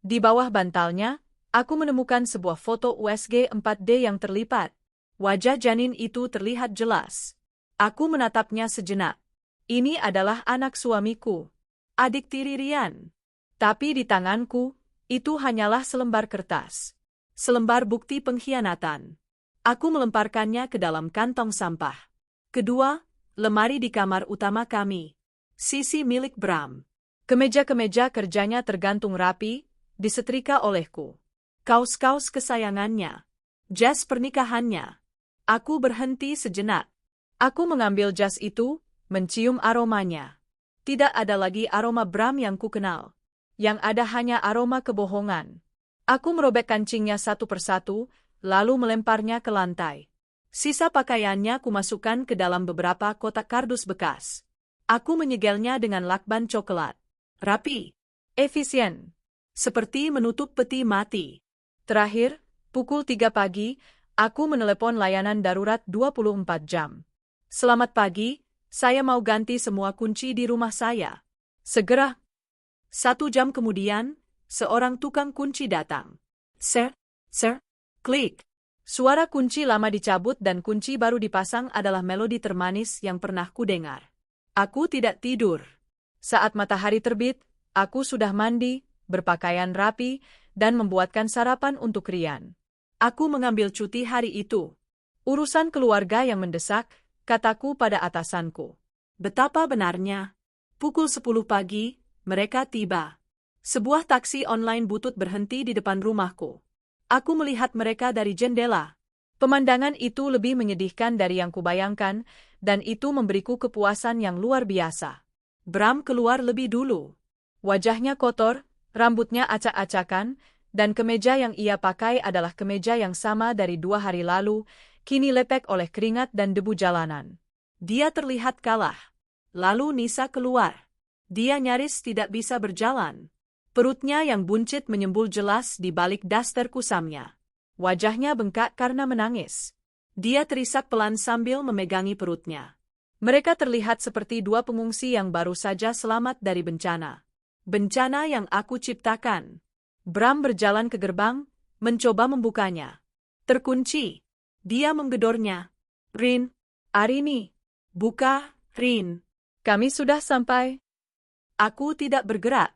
[SPEAKER 1] Di bawah bantalnya, aku menemukan sebuah foto USG 4D yang terlipat. Wajah janin itu terlihat jelas. Aku menatapnya sejenak. Ini adalah anak suamiku, adik tiri Rian. Tapi di tanganku, itu hanyalah selembar kertas. Selembar bukti pengkhianatan. Aku melemparkannya ke dalam kantong sampah. Kedua, lemari di kamar utama kami. Sisi milik Bram. Kemeja-kemeja kerjanya tergantung rapi, disetrika olehku. Kaos-kaos kesayangannya. Jas pernikahannya. Aku berhenti sejenak. Aku mengambil jas itu, mencium aromanya. Tidak ada lagi aroma Bram yang kukenal. Yang ada hanya aroma kebohongan. Aku merobek kancingnya satu persatu, lalu melemparnya ke lantai. Sisa pakaiannya kumasukkan ke dalam beberapa kotak kardus bekas. Aku menyegelnya dengan lakban coklat. Rapi. Efisien. Seperti menutup peti mati. Terakhir, pukul 3 pagi, aku menelepon layanan darurat 24 jam. Selamat pagi, saya mau ganti semua kunci di rumah saya. Segera.
[SPEAKER 2] 1 jam kemudian, seorang tukang kunci datang. Sir, klik.
[SPEAKER 1] Suara kunci lama dicabut dan kunci baru dipasang adalah melodi termanis yang pernah kudengar. Aku tidak tidur. Saat matahari terbit, aku sudah mandi, berpakaian rapi, dan membuatkan sarapan untuk Rian.
[SPEAKER 2] Aku mengambil cuti hari itu.
[SPEAKER 1] Urusan keluarga yang mendesak, kataku pada atasanku.
[SPEAKER 2] Betapa benarnya. Pukul 10 pagi, mereka tiba. Sebuah taksi online butut berhenti di depan rumahku. Aku melihat mereka dari jendela.
[SPEAKER 1] Pemandangan itu lebih menyedihkan dari yang kubayangkan, dan itu memberiku kepuasan yang luar biasa.
[SPEAKER 2] Bram keluar lebih dulu.
[SPEAKER 1] Wajahnya kotor, rambutnya acak-acakan, dan kemeja yang ia pakai adalah kemeja yang sama dari 2 hari lalu, kini lepek oleh keringat dan debu jalanan.
[SPEAKER 2] Dia terlihat kalah. Lalu Nisa keluar. Dia nyaris tidak bisa berjalan. Perutnya yang buncit menyembul jelas di balik daster kusamnya.
[SPEAKER 1] Wajahnya bengkak karena menangis.
[SPEAKER 2] Dia terisak pelan sambil memegangi perutnya.
[SPEAKER 1] Mereka terlihat seperti 2 pengungsi yang baru saja selamat dari bencana.
[SPEAKER 2] Bencana yang aku ciptakan.
[SPEAKER 1] Bram berjalan ke gerbang, mencoba membukanya.
[SPEAKER 2] Terkunci. Dia menggedornya. Rin,
[SPEAKER 1] Arini,
[SPEAKER 2] buka, Rin.
[SPEAKER 1] Kami sudah sampai.
[SPEAKER 2] Aku tidak bergerak.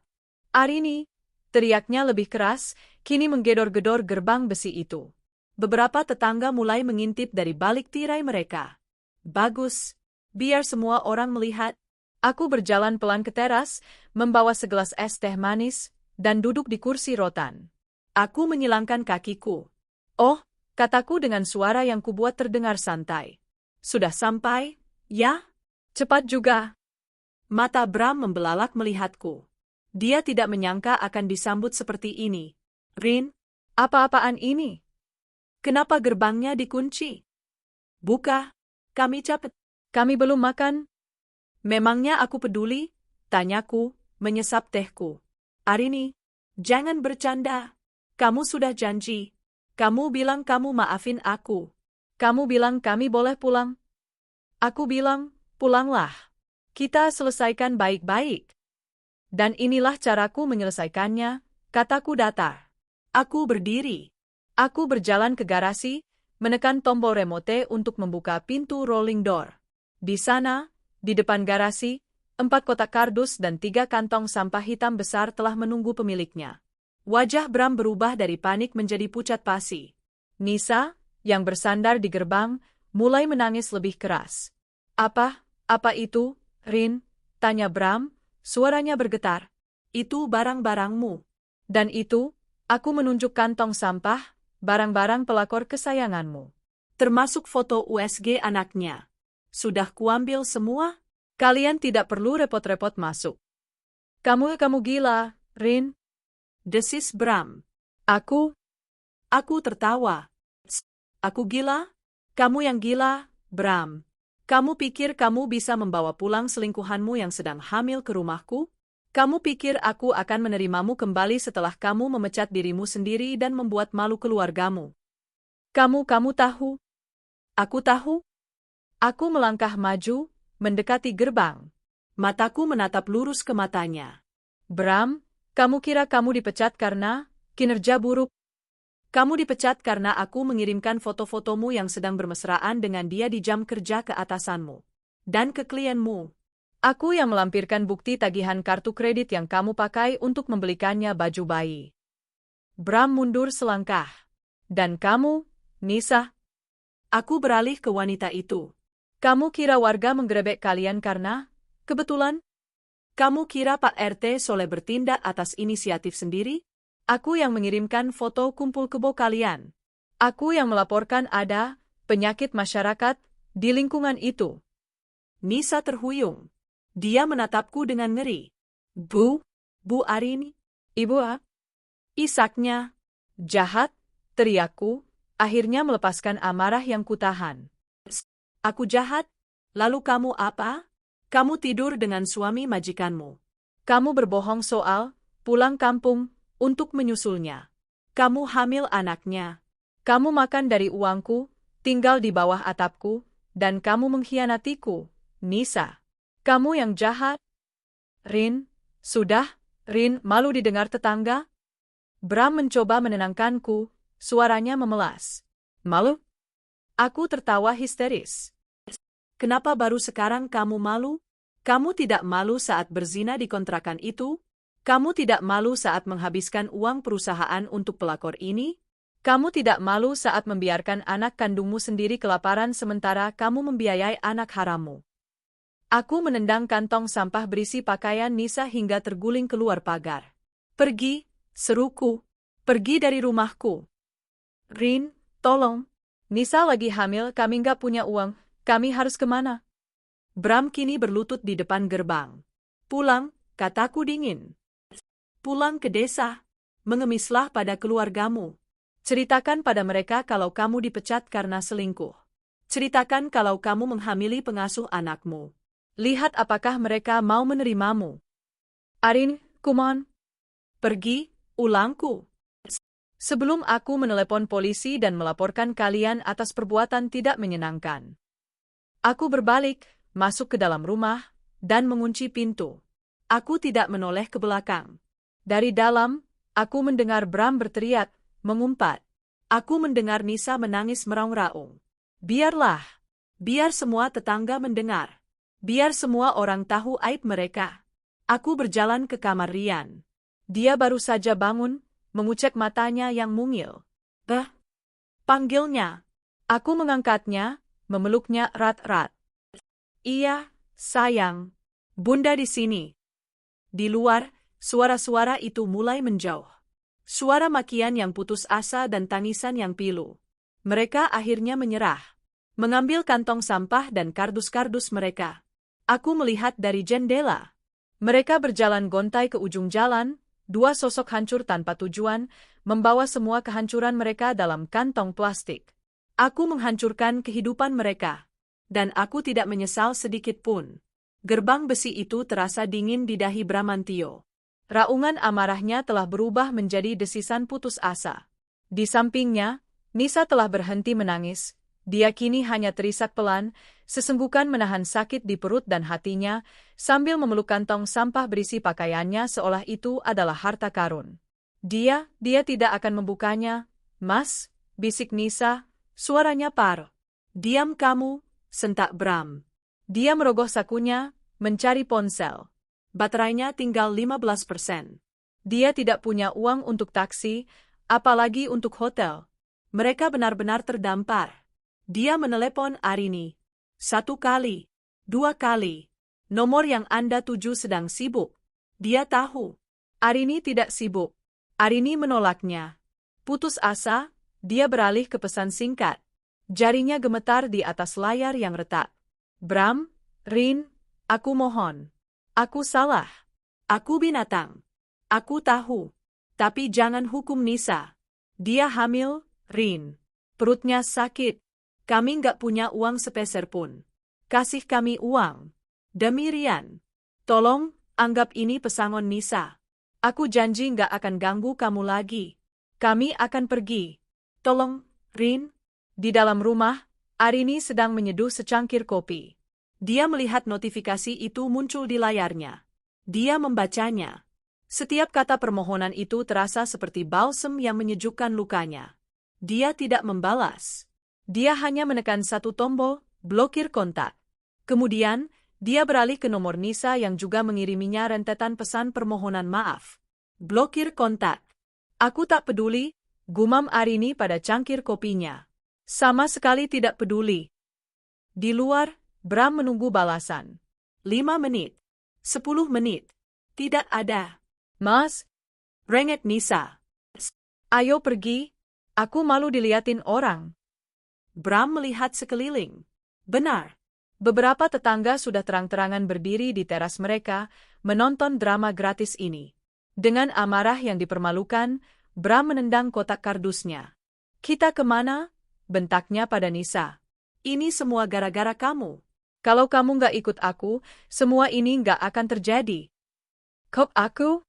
[SPEAKER 1] Arini, teriaknya lebih keras, kini menggedor-gedor gerbang besi itu.
[SPEAKER 2] Beberapa tetangga mulai mengintip dari balik tirai mereka. Bagus, biar semua orang melihat.
[SPEAKER 1] Aku berjalan pelan ke teras, membawa segelas es teh manis, dan duduk di kursi rotan.
[SPEAKER 2] Aku menyilangkan kakiku.
[SPEAKER 1] Oh, kataku dengan suara yang kubuat terdengar santai.
[SPEAKER 2] Sudah sampai, ya?
[SPEAKER 1] Cepat juga.
[SPEAKER 2] Mata Bram membelalak melihatku. Dia tidak menyangka akan disambut seperti ini. Rin,
[SPEAKER 1] apa-apaan ini?
[SPEAKER 2] Kenapa gerbangnya dikunci? Buka, kami capek.
[SPEAKER 1] Kami belum makan.
[SPEAKER 2] Memangnya aku peduli? Tanyaku, menyesap tehku. Arini, jangan bercanda. Kamu sudah janji. Kamu bilang kamu maafin aku.
[SPEAKER 1] Kamu bilang kami boleh pulang. Aku bilang, pulanglah. Kita selesaikan baik-baik. Dan inilah caraku menyelesaikannya, kataku datar.
[SPEAKER 2] Aku berdiri.
[SPEAKER 1] Aku berjalan ke garasi, menekan tombol remote untuk membuka pintu rolling door. Di sana, di depan garasi, 4 kotak kardus dan 3 kantong sampah hitam besar telah menunggu pemiliknya. Wajah Bram berubah dari panik menjadi pucat pasi. Nisa, yang bersandar di gerbang, mulai menangis lebih keras. Apa itu, Rin? Tanya Bram, suaranya bergetar.
[SPEAKER 2] Itu barang-barangmu.
[SPEAKER 1] Dan itu, aku menunjuk kantong sampah, barang-barang pelakor kesayanganmu.
[SPEAKER 2] Termasuk foto USG anaknya. Sudah kuambil semua?
[SPEAKER 1] Kalian tidak perlu repot-repot masuk. Kamu gila, Rin.
[SPEAKER 2] Desis Bram.
[SPEAKER 1] Aku
[SPEAKER 2] tertawa. Aku gila? Kamu yang gila, Bram. Kamu pikir kamu bisa membawa pulang selingkuhanmu yang sedang hamil ke rumahku? Kamu pikir aku akan menerimamu kembali setelah kamu memecat dirimu sendiri dan membuat malu keluargamu?
[SPEAKER 1] Kamu tahu?
[SPEAKER 2] Aku tahu?
[SPEAKER 1] Aku melangkah maju, mendekati gerbang.
[SPEAKER 2] Mataku menatap lurus ke matanya.
[SPEAKER 1] Bram, kamu kira kamu dipecat karena kinerja buruk? Kamu dipecat karena aku mengirimkan foto-fotomu yang sedang bermesraan dengan dia di jam kerja ke atasanmu. Dan ke klienmu. Aku yang melampirkan bukti tagihan kartu kredit yang kamu pakai untuk membelikannya baju bayi. Bram mundur selangkah. Dan kamu, Nisa?
[SPEAKER 2] Aku beralih ke wanita itu.
[SPEAKER 1] Kamu kira warga menggerebek kalian karena kebetulan?
[SPEAKER 2] Kamu kira Pak RT Soleh bertindak atas inisiatif sendiri?
[SPEAKER 1] Aku yang mengirimkan foto kumpul kebo kalian. Aku yang melaporkan ada penyakit masyarakat di lingkungan itu.
[SPEAKER 2] Nisa terhuyung. Dia menatapku dengan ngeri. Bu Arini?
[SPEAKER 1] Ibu Isaknya. Jahat, teriakku, akhirnya melepaskan amarah yang kutahan.
[SPEAKER 2] Aku jahat? Lalu kamu apa? Kamu tidur dengan suami majikanmu.
[SPEAKER 1] Kamu berbohong soal pulang kampung untuk menyusulnya. Kamu hamil anaknya. Kamu makan dari uangku, tinggal di bawah atapku, dan kamu mengkhianatiku, Nisa. Kamu yang jahat. Rin, sudah, Rin, malu didengar tetangga? Bram mencoba menenangkanku, suaranya memelas. Malu? Aku tertawa histeris.
[SPEAKER 2] Kenapa baru sekarang kamu malu? Kamu tidak malu saat berzina di kontrakan itu? Kamu tidak malu saat menghabiskan uang perusahaan untuk pelakor ini?
[SPEAKER 1] Kamu tidak malu saat membiarkan anak kandungmu sendiri kelaparan sementara kamu membiayai anak harammu? Aku menendang kantong sampah berisi pakaian Nisa hingga terguling keluar pagar. Pergi, seruku. Pergi dari rumahku. Rin, tolong. Nisa lagi hamil, kami nggak punya uang. Kami harus kemana?
[SPEAKER 2] Bram kini berlutut di depan gerbang. Pulang, kataku dingin. Pulang ke desa. Mengemislah pada keluargamu.
[SPEAKER 1] Ceritakan pada mereka kalau kamu dipecat karena selingkuh.
[SPEAKER 2] Ceritakan kalau kamu menghamili pengasuh anakmu.
[SPEAKER 1] Lihat apakah mereka mau menerimamu. Arin, come on.
[SPEAKER 2] Pergi, ulangku.
[SPEAKER 1] Sebelum aku menelepon polisi dan melaporkan kalian atas perbuatan tidak menyenangkan. Aku berbalik, masuk ke dalam rumah, dan mengunci pintu.
[SPEAKER 2] Aku tidak menoleh ke belakang.
[SPEAKER 1] Dari dalam, aku mendengar Bram berteriak, mengumpat.
[SPEAKER 2] Aku mendengar Nisa menangis meraung-raung. Biarlah. Biar semua tetangga mendengar. Biar semua orang tahu aib mereka. Aku berjalan ke kamar Rian.
[SPEAKER 1] Dia baru saja bangun, mengucek matanya yang mungil.
[SPEAKER 2] Panggilnya.
[SPEAKER 1] Aku mengangkatnya, memeluknya erat-erat.
[SPEAKER 2] Iya, sayang. Bunda di sini. Di luar, suara-suara itu mulai menjauh. Suara makian yang putus asa dan tangisan yang pilu. Mereka akhirnya menyerah. Mengambil kantong sampah dan kardus-kardus mereka. Aku melihat dari jendela.
[SPEAKER 1] Mereka berjalan gontai ke ujung jalan, dua sosok hancur tanpa tujuan, membawa semua kehancuran mereka dalam kantong plastik.
[SPEAKER 2] Aku menghancurkan kehidupan mereka. Dan aku tidak menyesal sedikit pun. Gerbang besi itu terasa dingin di dahi Bramantio.
[SPEAKER 1] Raungan amarahnya telah berubah menjadi desisan putus asa. Di sampingnya, Nisa telah berhenti menangis. Dia kini hanya terisak pelan, sesenggukan menahan sakit di perut dan hatinya, sambil memeluk kantong sampah berisi pakaiannya seolah itu adalah harta karun. Dia tidak akan membukanya. Mas, bisik Nisa, suaranya par.
[SPEAKER 2] Diam kamu, sentak Bram.
[SPEAKER 1] Dia merogoh sakunya, mencari ponsel.
[SPEAKER 2] Baterainya tinggal 15%.
[SPEAKER 1] Dia tidak punya uang untuk taksi, apalagi untuk hotel.
[SPEAKER 2] Mereka benar-benar terdampar. Dia menelepon Arini. 1 kali, 2 kali. Nomor yang Anda tuju sedang sibuk. Dia tahu.
[SPEAKER 1] Arini tidak sibuk. Arini menolaknya. Putus asa, dia beralih ke pesan singkat. Jarinya gemetar di atas layar yang retak. Bram, Rin, aku mohon. Aku salah.
[SPEAKER 2] Aku binatang. Aku tahu. Tapi jangan hukum Nisa. Dia hamil, Rin. Perutnya sakit. Kami nggak punya uang sepeser pun. Kasih kami uang. Demi Rian. Tolong, anggap ini pesangon Nisa.
[SPEAKER 1] Aku janji nggak akan ganggu kamu lagi. Kami akan pergi.
[SPEAKER 2] Tolong, Rin.
[SPEAKER 1] Di dalam rumah, Arini sedang menyeduh secangkir kopi.
[SPEAKER 2] Dia melihat notifikasi itu muncul di layarnya. Dia membacanya. Setiap kata permohonan itu terasa seperti balsem yang menyejukkan lukanya. Dia tidak membalas.
[SPEAKER 1] Dia hanya menekan satu tombol, blokir kontak. Kemudian, dia beralih ke nomor Nisa yang juga mengiriminya rentetan pesan permohonan maaf.
[SPEAKER 2] Blokir kontak.
[SPEAKER 1] Aku tak peduli, gumam Arini pada cangkir kopinya. Sama sekali tidak peduli. Di luar, Bram menunggu balasan.
[SPEAKER 2] 5 menit. 10 menit. Tidak ada.
[SPEAKER 1] Mas,
[SPEAKER 2] rengek Nisa.
[SPEAKER 1] Ayo pergi. Aku malu diliatin orang.
[SPEAKER 2] Bram melihat sekeliling. Benar.
[SPEAKER 1] Beberapa tetangga sudah terang-terangan berdiri di teras mereka, menonton drama gratis ini. Dengan amarah yang dipermalukan, Bram menendang kotak kardusnya. Kita kemana? Bentaknya pada Nisa.
[SPEAKER 2] Ini semua gara-gara kamu.
[SPEAKER 1] Kalau kamu nggak ikut aku, semua ini nggak akan terjadi. Kok aku?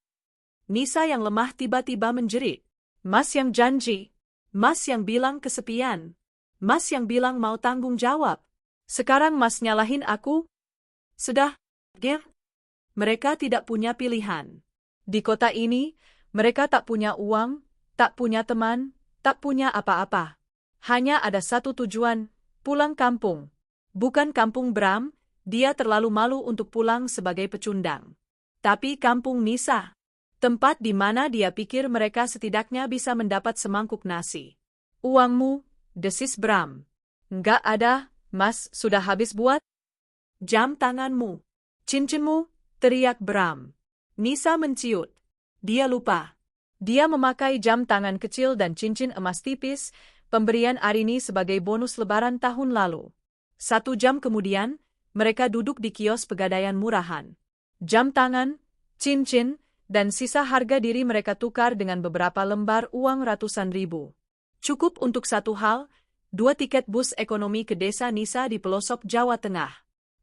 [SPEAKER 2] Nisa yang lemah tiba-tiba menjerit.
[SPEAKER 1] Mas yang janji.
[SPEAKER 2] Mas yang bilang kesepian. Mas yang bilang mau tanggung jawab.
[SPEAKER 1] Sekarang Mas nyalahin aku?
[SPEAKER 2] Sudah, Gir. Mereka tidak punya pilihan.
[SPEAKER 1] Di kota ini, mereka tak punya uang, tak punya teman, tak punya apa-apa. Hanya ada satu tujuan, pulang kampung. Bukan kampung Bram, dia terlalu malu untuk pulang sebagai pecundang. Tapi kampung Nisa, tempat di mana dia pikir mereka setidaknya bisa mendapat semangkuk nasi. Uangmu, desis Bram. Enggak ada, Mas, sudah habis buat?
[SPEAKER 2] Jam tanganmu.
[SPEAKER 1] Cincinmu, teriak Bram. Nisa menciut. Dia lupa. Dia memakai jam tangan kecil dan cincin emas tipis, pemberian Arini sebagai bonus lebaran tahun lalu. 1 jam kemudian, mereka duduk di kios pegadaian murahan. Jam tangan, cincin, dan sisa harga diri mereka tukar dengan beberapa lembar uang ratusan ribu. Cukup untuk satu hal, 2 tiket bus ekonomi ke desa Nisa di pelosok Jawa Tengah.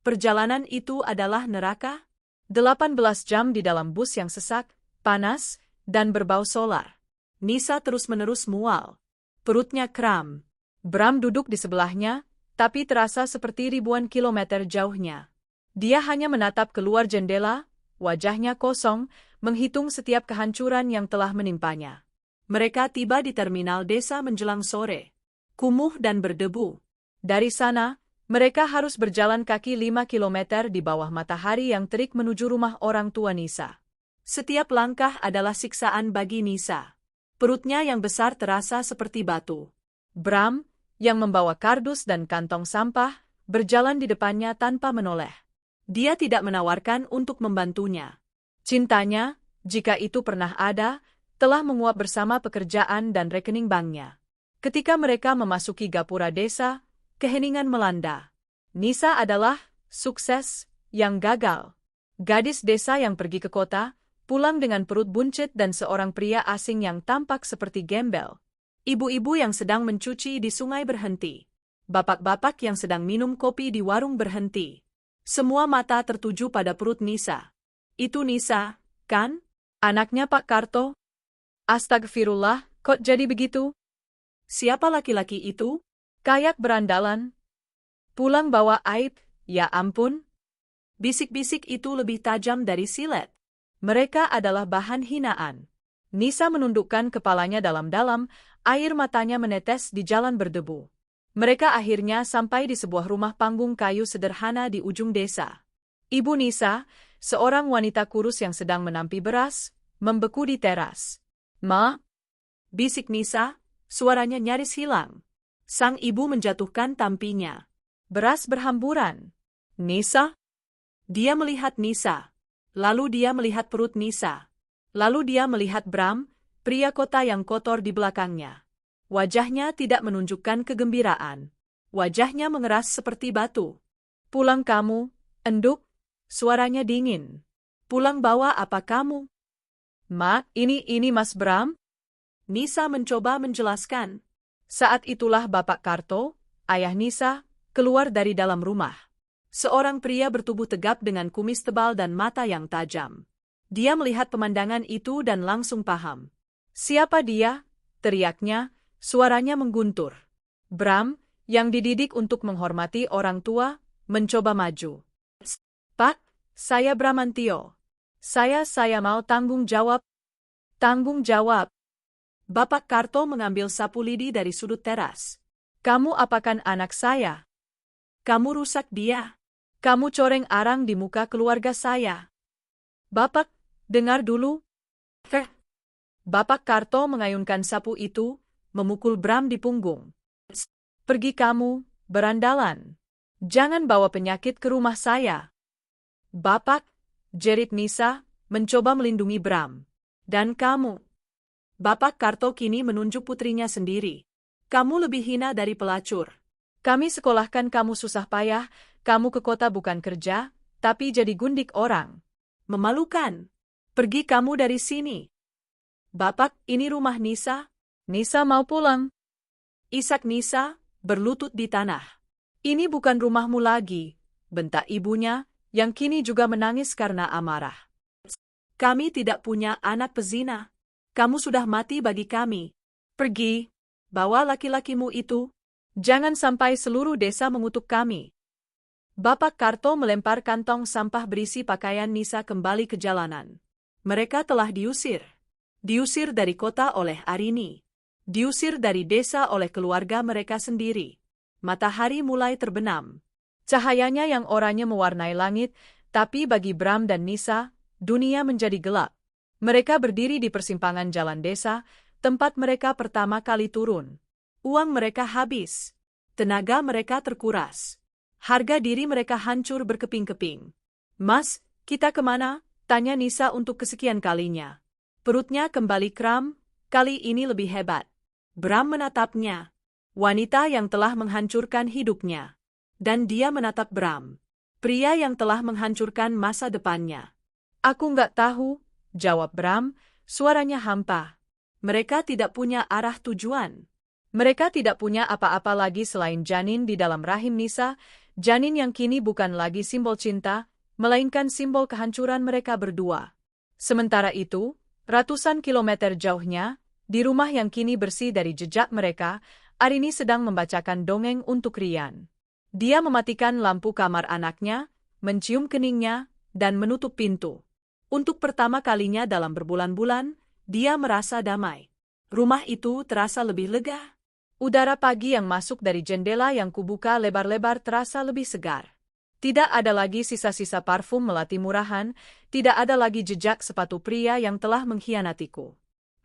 [SPEAKER 1] Perjalanan itu adalah neraka. 18 jam di dalam bus yang sesak, panas, dan berbau solar. Nisa terus-menerus mual. Perutnya kram. Bram duduk di sebelahnya, tapi terasa seperti ribuan kilometer jauhnya. Dia hanya menatap keluar jendela, wajahnya kosong, menghitung setiap kehancuran yang telah menimpanya. Mereka tiba di terminal desa menjelang sore. Kumuh dan berdebu. Dari sana, mereka harus berjalan kaki 5 kilometer di bawah matahari yang terik menuju rumah orang tua Nisa. Setiap langkah adalah siksaan bagi Nisa. Perutnya yang besar terasa seperti batu. Bram, yang membawa kardus dan kantong sampah, berjalan di depannya tanpa menoleh. Dia tidak menawarkan untuk membantunya. Cintanya, jika itu pernah ada, telah menguap bersama pekerjaan dan rekening banknya. Ketika mereka memasuki gapura desa, keheningan melanda. Nisa adalah sukses yang gagal. Gadis desa yang pergi ke kota, pulang dengan perut buncit dan seorang pria asing yang tampak seperti gembel. Ibu-ibu yang sedang mencuci di sungai berhenti. Bapak-bapak yang sedang minum kopi di warung berhenti. Semua mata tertuju pada perut Nisa. Itu Nisa, kan? Anaknya Pak Karto? Astagfirullah, kok jadi begitu? Siapa laki-laki itu? Kayak berandalan. Pulang bawa aib, ya ampun. Bisik-bisik itu lebih tajam dari silet. Mereka adalah bahan hinaan. Nisa menundukkan kepalanya dalam-dalam, air matanya menetes di jalan berdebu. Mereka akhirnya sampai di sebuah rumah panggung kayu sederhana di ujung desa. Ibu Nisa, seorang wanita kurus yang sedang menampi beras, membeku di teras. Ma? Bisik Nisa, suaranya nyaris hilang. Sang ibu menjatuhkan tampinya. Beras berhamburan. Nisa? Dia melihat Nisa. Lalu dia melihat perut Nisa. Lalu dia melihat Bram, pria kota yang kotor di belakangnya. Wajahnya tidak menunjukkan kegembiraan. Wajahnya mengeras seperti batu. Pulang kamu, enduk. Suaranya dingin. Pulang bawa apa kamu? Ma, ini Mas Bram? Nisa mencoba menjelaskan. Saat itulah Bapak Karto, ayah Nisa, keluar dari dalam rumah. Seorang pria bertubuh tegap dengan kumis tebal dan mata yang tajam. Dia melihat pemandangan itu dan langsung paham. Siapa dia? Teriaknya, suaranya mengguntur. Bram, yang dididik untuk menghormati orang tua, mencoba maju. Pak, saya Bramantio. Saya mau tanggung jawab. Tanggung jawab. Bapak Karto mengambil sapu lidi dari sudut teras. Kamu apakan anak saya? Kamu rusak dia. Kamu coreng arang di muka keluarga saya. Bapak, dengar dulu. Bapak Karto mengayunkan sapu itu, memukul Bram di punggung. Pergi kamu, berandalan. Jangan bawa penyakit ke rumah saya. Bapak, jerit Nisa, mencoba melindungi Bram. Dan kamu. Bapak Karto kini menunjuk putrinya sendiri. Kamu lebih hina dari pelacur. Kami sekolahkan kamu susah payah, kamu ke kota bukan kerja, tapi jadi gundik orang. Memalukan. Pergi kamu dari sini. Bapak, ini rumah Nisa. Nisa mau pulang. Isak Nisa, berlutut di tanah. Ini bukan rumahmu lagi, bentak ibunya, yang kini juga menangis karena amarah. Kami tidak punya anak pezina. Kamu sudah mati bagi kami. Pergi, bawa laki-lakimu itu. Jangan sampai seluruh desa mengutuk kami. Bapak Karto melempar kantong sampah berisi pakaian Nisa kembali ke jalanan.
[SPEAKER 2] Mereka telah diusir. Diusir dari kota oleh Arini. Diusir dari desa oleh keluarga mereka sendiri. Matahari mulai terbenam.
[SPEAKER 1] Cahayanya yang oranye mewarnai langit, tapi bagi Bram dan Nisa, dunia menjadi gelap. Mereka berdiri di persimpangan jalan desa, tempat mereka pertama kali turun. Uang mereka habis. Tenaga mereka terkuras. Harga diri mereka hancur berkeping-keping. "Mas, kita kemana?" tanya Nisa untuk kesekian kalinya. Perutnya kembali kram, kali ini lebih hebat. Bram menatapnya. Wanita yang telah menghancurkan hidupnya. Dan dia menatap Bram. Pria yang telah menghancurkan masa depannya. "Aku nggak tahu," jawab Bram, suaranya hampa. Mereka tidak punya arah tujuan. Mereka tidak punya apa-apa lagi selain janin di dalam rahim Nisa, janin yang kini bukan lagi simbol cinta, melainkan simbol kehancuran mereka berdua. Sementara itu, ratusan kilometer jauhnya, di rumah yang kini bersih dari jejak mereka, Arini sedang membacakan dongeng untuk Rian. Dia mematikan lampu kamar anaknya, mencium keningnya, dan menutup pintu. Untuk pertama kalinya dalam berbulan-bulan, dia merasa damai. Rumah itu terasa lebih lega. Udara pagi yang masuk dari jendela yang kubuka lebar-lebar terasa lebih segar. Tidak ada lagi sisa-sisa parfum melati murahan, tidak ada lagi jejak sepatu pria yang telah mengkhianatiku.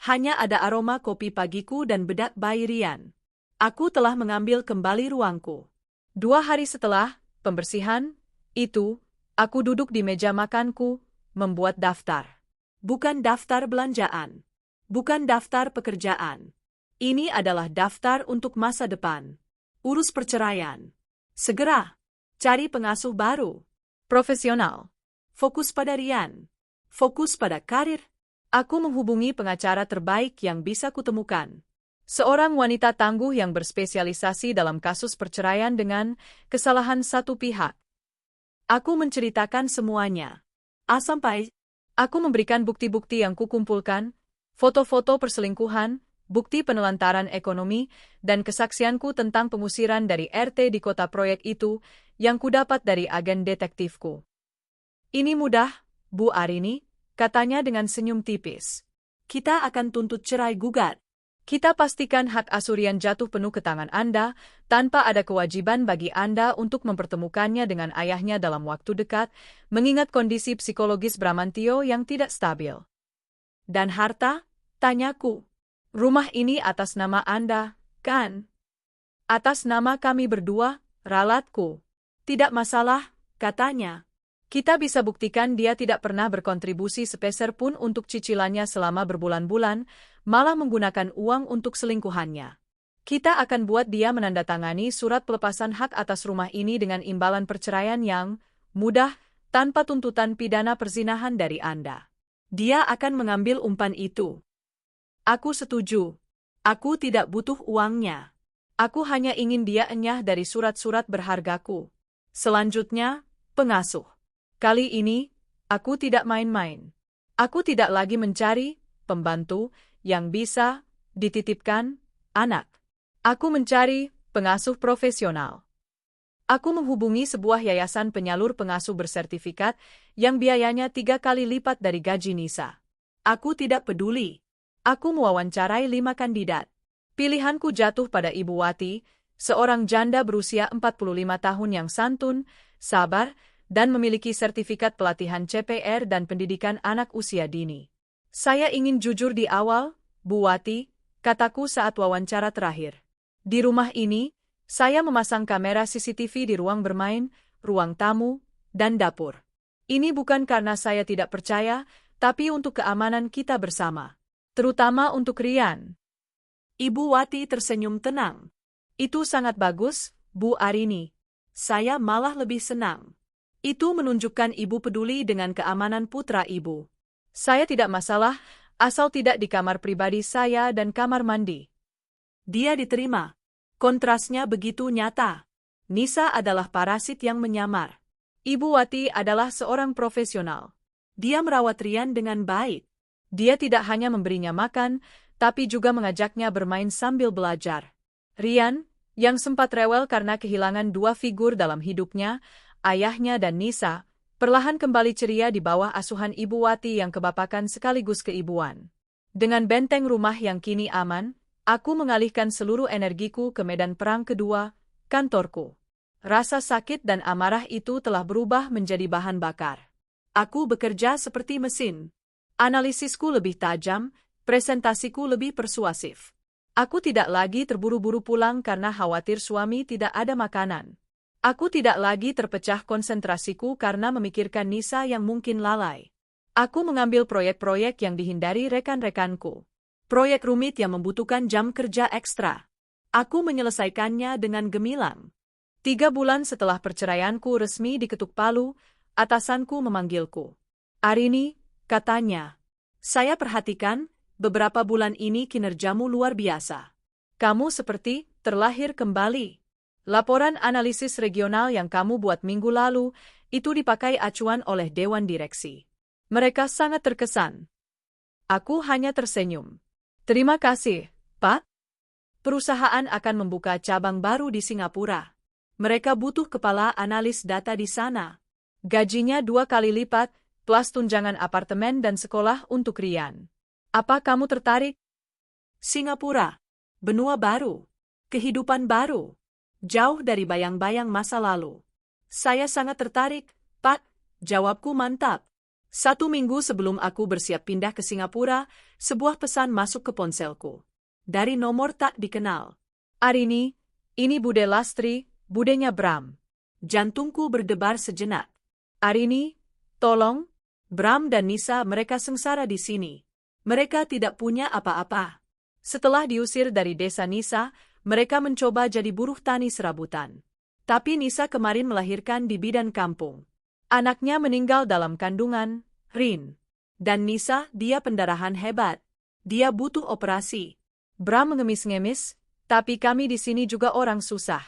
[SPEAKER 1] Hanya ada aroma kopi pagiku dan bedak bayi Rian. Aku telah mengambil kembali ruangku. 2 hari setelah pembersihan itu, aku duduk di meja makanku, membuat daftar. Bukan daftar belanjaan. Bukan daftar pekerjaan. Ini adalah daftar untuk masa depan. Urus perceraian. Segera. Cari pengasuh baru. Profesional. Fokus pada Rian. Fokus pada karir. Aku menghubungi pengacara terbaik yang bisa kutemukan. Seorang wanita tangguh yang berspesialisasi dalam kasus perceraian dengan kesalahan satu pihak. Aku menceritakan semuanya. Sampai aku memberikan bukti-bukti yang kukumpulkan, foto-foto perselingkuhan, bukti penelantaran ekonomi, dan kesaksianku tentang pengusiran dari RT di kota proyek itu yang kudapat dari agen detektifku. "Ini mudah, Bu Arini," katanya dengan senyum tipis. "Kita akan tuntut cerai gugat. Kita pastikan hak asuh jatuh penuh ke tangan Anda, tanpa ada kewajiban bagi Anda untuk mempertemukannya dengan ayahnya dalam waktu dekat, mengingat kondisi psikologis Bramantio yang tidak stabil." "Dan harta?" tanyaku. "Rumah ini atas nama Anda, kan?" "Atas nama kami berdua, ralatku." "Tidak masalah," katanya. "Kita bisa buktikan dia tidak pernah berkontribusi sepeser pun untuk cicilannya selama berbulan-bulan, malah menggunakan uang untuk selingkuhannya. Kita akan buat dia menandatangani surat pelepasan hak atas rumah ini dengan imbalan perceraian yang mudah, tanpa tuntutan pidana perzinahan dari Anda. Dia akan mengambil umpan itu." Aku setuju. Aku tidak butuh uangnya. Aku hanya ingin dia enyah dari surat-surat berhargaku. Selanjutnya, pengasuh. Kali ini, aku tidak main-main. Aku tidak lagi mencari pembantu yang bisa dititipkan anak. Aku mencari pengasuh profesional. Aku menghubungi sebuah yayasan penyalur pengasuh bersertifikat yang biayanya 3 kali lipat dari gaji Nisa. Aku tidak peduli. Aku mewawancarai 5 kandidat. Pilihanku jatuh pada Ibu Wati, seorang janda berusia 45 tahun yang santun, sabar, dan memiliki sertifikat pelatihan CPR dan pendidikan anak usia dini. "Saya ingin jujur di awal, Bu Wati," kataku saat wawancara terakhir. "Di rumah ini, saya memasang kamera CCTV di ruang bermain, ruang tamu, dan dapur. Ini bukan karena saya tidak percaya, tapi untuk keamanan kita bersama. Terutama untuk Rian." Ibu Wati tersenyum tenang. "Itu sangat bagus, Bu Arini. Saya malah lebih senang. Itu menunjukkan ibu peduli dengan keamanan putra ibu. Saya tidak masalah, asal tidak di kamar pribadi saya dan kamar mandi." Dia diterima. Kontrasnya begitu nyata. Nisa adalah parasit yang menyamar. Ibu Wati adalah seorang profesional. Dia merawat Rian dengan baik. Dia tidak hanya memberinya makan, tapi juga mengajaknya bermain sambil belajar. Rian, yang sempat rewel karena kehilangan 2 figur dalam hidupnya, ayahnya dan Nisa, Perlahan kembali ceria di bawah asuhan Ibu Wati yang kebapakan sekaligus keibuan. Dengan benteng rumah yang kini aman, aku mengalihkan seluruh energiku ke medan perang kedua, kantorku. Rasa sakit dan amarah itu telah berubah menjadi bahan bakar. Aku bekerja seperti mesin. Analisisku lebih tajam, presentasiku lebih persuasif. Aku tidak lagi terburu-buru pulang karena khawatir suami tidak ada makanan. Aku tidak lagi terpecah konsentrasiku karena memikirkan Nisa yang mungkin lalai. Aku mengambil proyek-proyek yang dihindari rekan-rekanku. Proyek rumit yang membutuhkan jam kerja ekstra. Aku menyelesaikannya dengan gemilang. 3 bulan setelah perceraianku resmi diketuk palu, atasanku memanggilku. "Arini," katanya, "saya perhatikan, beberapa bulan ini kinerjamu luar biasa. Kamu seperti terlahir kembali. Laporan analisis regional yang kamu buat minggu lalu, itu dipakai acuan oleh Dewan Direksi. Mereka sangat terkesan." Aku hanya tersenyum. "Terima kasih, Pak. Perusahaan akan membuka cabang baru di Singapura. Mereka butuh kepala analis data di sana. Gajinya 2 kali lipat, plus tunjangan apartemen dan sekolah untuk Rian. Apa kamu tertarik?" Singapura, benua baru, kehidupan baru, jauh dari bayang-bayang masa lalu. "Saya sangat tertarik, Pak," jawabku mantap. 1 minggu sebelum aku bersiap pindah ke Singapura, sebuah pesan masuk ke ponselku. Dari nomor tak dikenal. "Arini, ini Bude Lastri, budenya Bram." Jantungku berdebar sejenak. "Arini, tolong, Bram dan Nisa mereka sengsara di sini. Mereka tidak punya apa-apa." Setelah diusir dari desa Nisa, mereka mencoba jadi buruh tani serabutan. Tapi Nisa kemarin melahirkan di bidan kampung. Anaknya meninggal dalam kandungan, Rin. Dan Nisa, dia pendarahan hebat. Dia butuh operasi. Bram mengemis-ngemis, "Tapi kami di sini juga orang susah.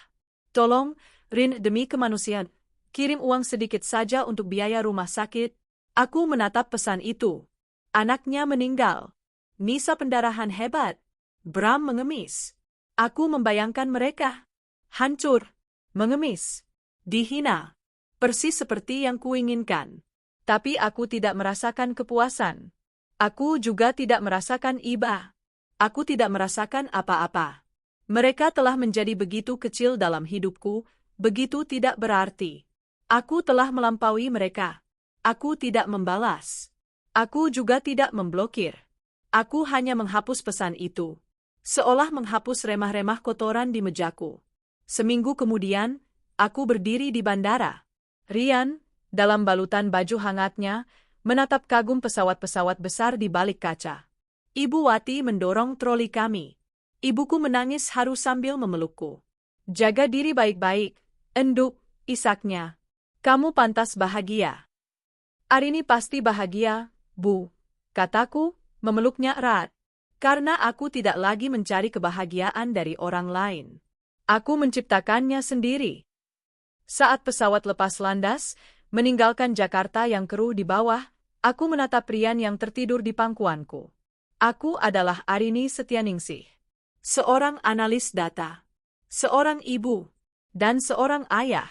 [SPEAKER 1] Tolong, Rin, demi kemanusiaan, kirim uang sedikit saja untuk biaya rumah sakit." Aku menatap pesan itu. Anaknya meninggal. Nisa pendarahan hebat. Bram mengemis. Aku membayangkan mereka. Hancur. Mengemis. Dihina. Persis seperti yang kuinginkan. Tapi aku tidak merasakan kepuasan. Aku juga tidak merasakan iba. Aku tidak merasakan apa-apa. Mereka telah menjadi begitu kecil dalam hidupku, begitu tidak berarti. Aku telah melampaui mereka. Aku tidak membalas. Aku juga tidak memblokir. Aku hanya menghapus pesan itu. Seolah menghapus remah-remah kotoran di mejaku. Seminggu kemudian, aku berdiri di bandara. Rian, dalam balutan baju hangatnya, menatap kagum pesawat-pesawat besar di balik kaca. Ibu Wati mendorong troli kami. Ibuku menangis haru sambil memelukku. "Jaga diri baik-baik, enduk," isaknya. "Kamu pantas bahagia." "Arini pasti bahagia, Bu," kataku, memeluknya erat. Karena aku tidak lagi mencari kebahagiaan dari orang lain. Aku menciptakannya sendiri. Saat pesawat lepas landas, meninggalkan Jakarta yang keruh di bawah, aku menatap Rian yang tertidur di pangkuanku. Aku adalah Arini Setianingsih. Seorang analis data. Seorang ibu. Dan seorang ayah.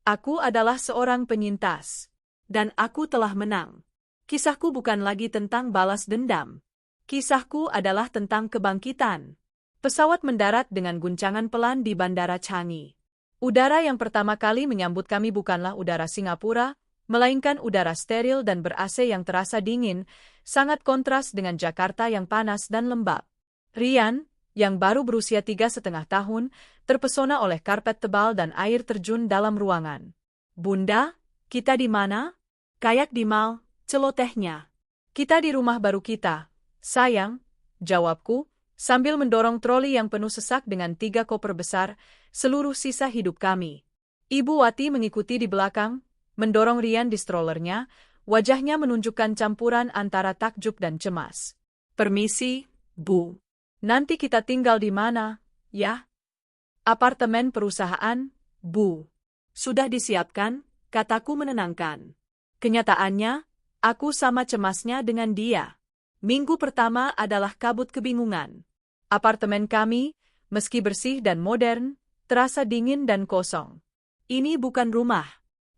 [SPEAKER 1] Aku adalah seorang penyintas. Dan aku telah menang. Kisahku bukan lagi tentang balas dendam. Kisahku adalah tentang kebangkitan. Pesawat mendarat dengan guncangan pelan di Bandara Changi. Udara yang pertama kali menyambut kami bukanlah udara Singapura, melainkan udara steril dan ber-AC yang terasa dingin, sangat kontras dengan Jakarta yang panas dan lembab. Rian, yang baru berusia 3,5 tahun, terpesona oleh karpet tebal dan air terjun dalam ruangan. "Bunda, kita di mana?" "Kayak di mal," celotehnya. "Kita di rumah baru kita, sayang," jawabku, sambil mendorong troli yang penuh sesak dengan 3 koper besar, seluruh sisa hidup kami. Ibu Wati mengikuti di belakang, mendorong Rian di strollernya, wajahnya menunjukkan campuran antara takjub dan cemas. "Permisi, Bu. Nanti kita tinggal di mana, ya?" "Apartemen perusahaan, Bu." "Sudah disiapkan," kataku menenangkan. Kenyataannya, aku sama cemasnya dengan dia. Minggu pertama adalah kabut kebingungan. Apartemen kami, meski bersih dan modern, terasa dingin dan kosong. Ini bukan rumah.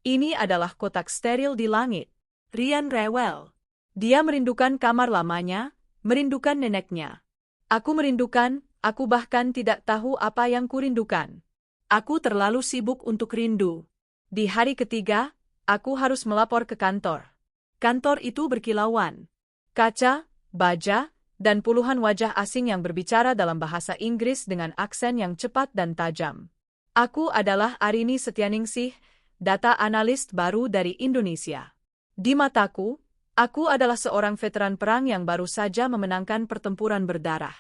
[SPEAKER 1] Ini adalah kotak steril di langit.
[SPEAKER 2] Rian rewel.
[SPEAKER 1] Dia merindukan kamar lamanya, merindukan neneknya. Aku merindukan, aku bahkan tidak tahu apa yang kurindukan.
[SPEAKER 2] Aku terlalu sibuk untuk rindu.
[SPEAKER 1] Di hari ketiga, aku harus melapor ke kantor.
[SPEAKER 2] Kantor itu berkilauan.
[SPEAKER 1] Kaca, baja, dan puluhan wajah asing yang berbicara dalam bahasa Inggris dengan aksen yang cepat dan tajam. Aku adalah Arini Setianingsih, data analis baru dari Indonesia. Di mataku, aku adalah seorang veteran perang yang baru saja memenangkan pertempuran berdarah.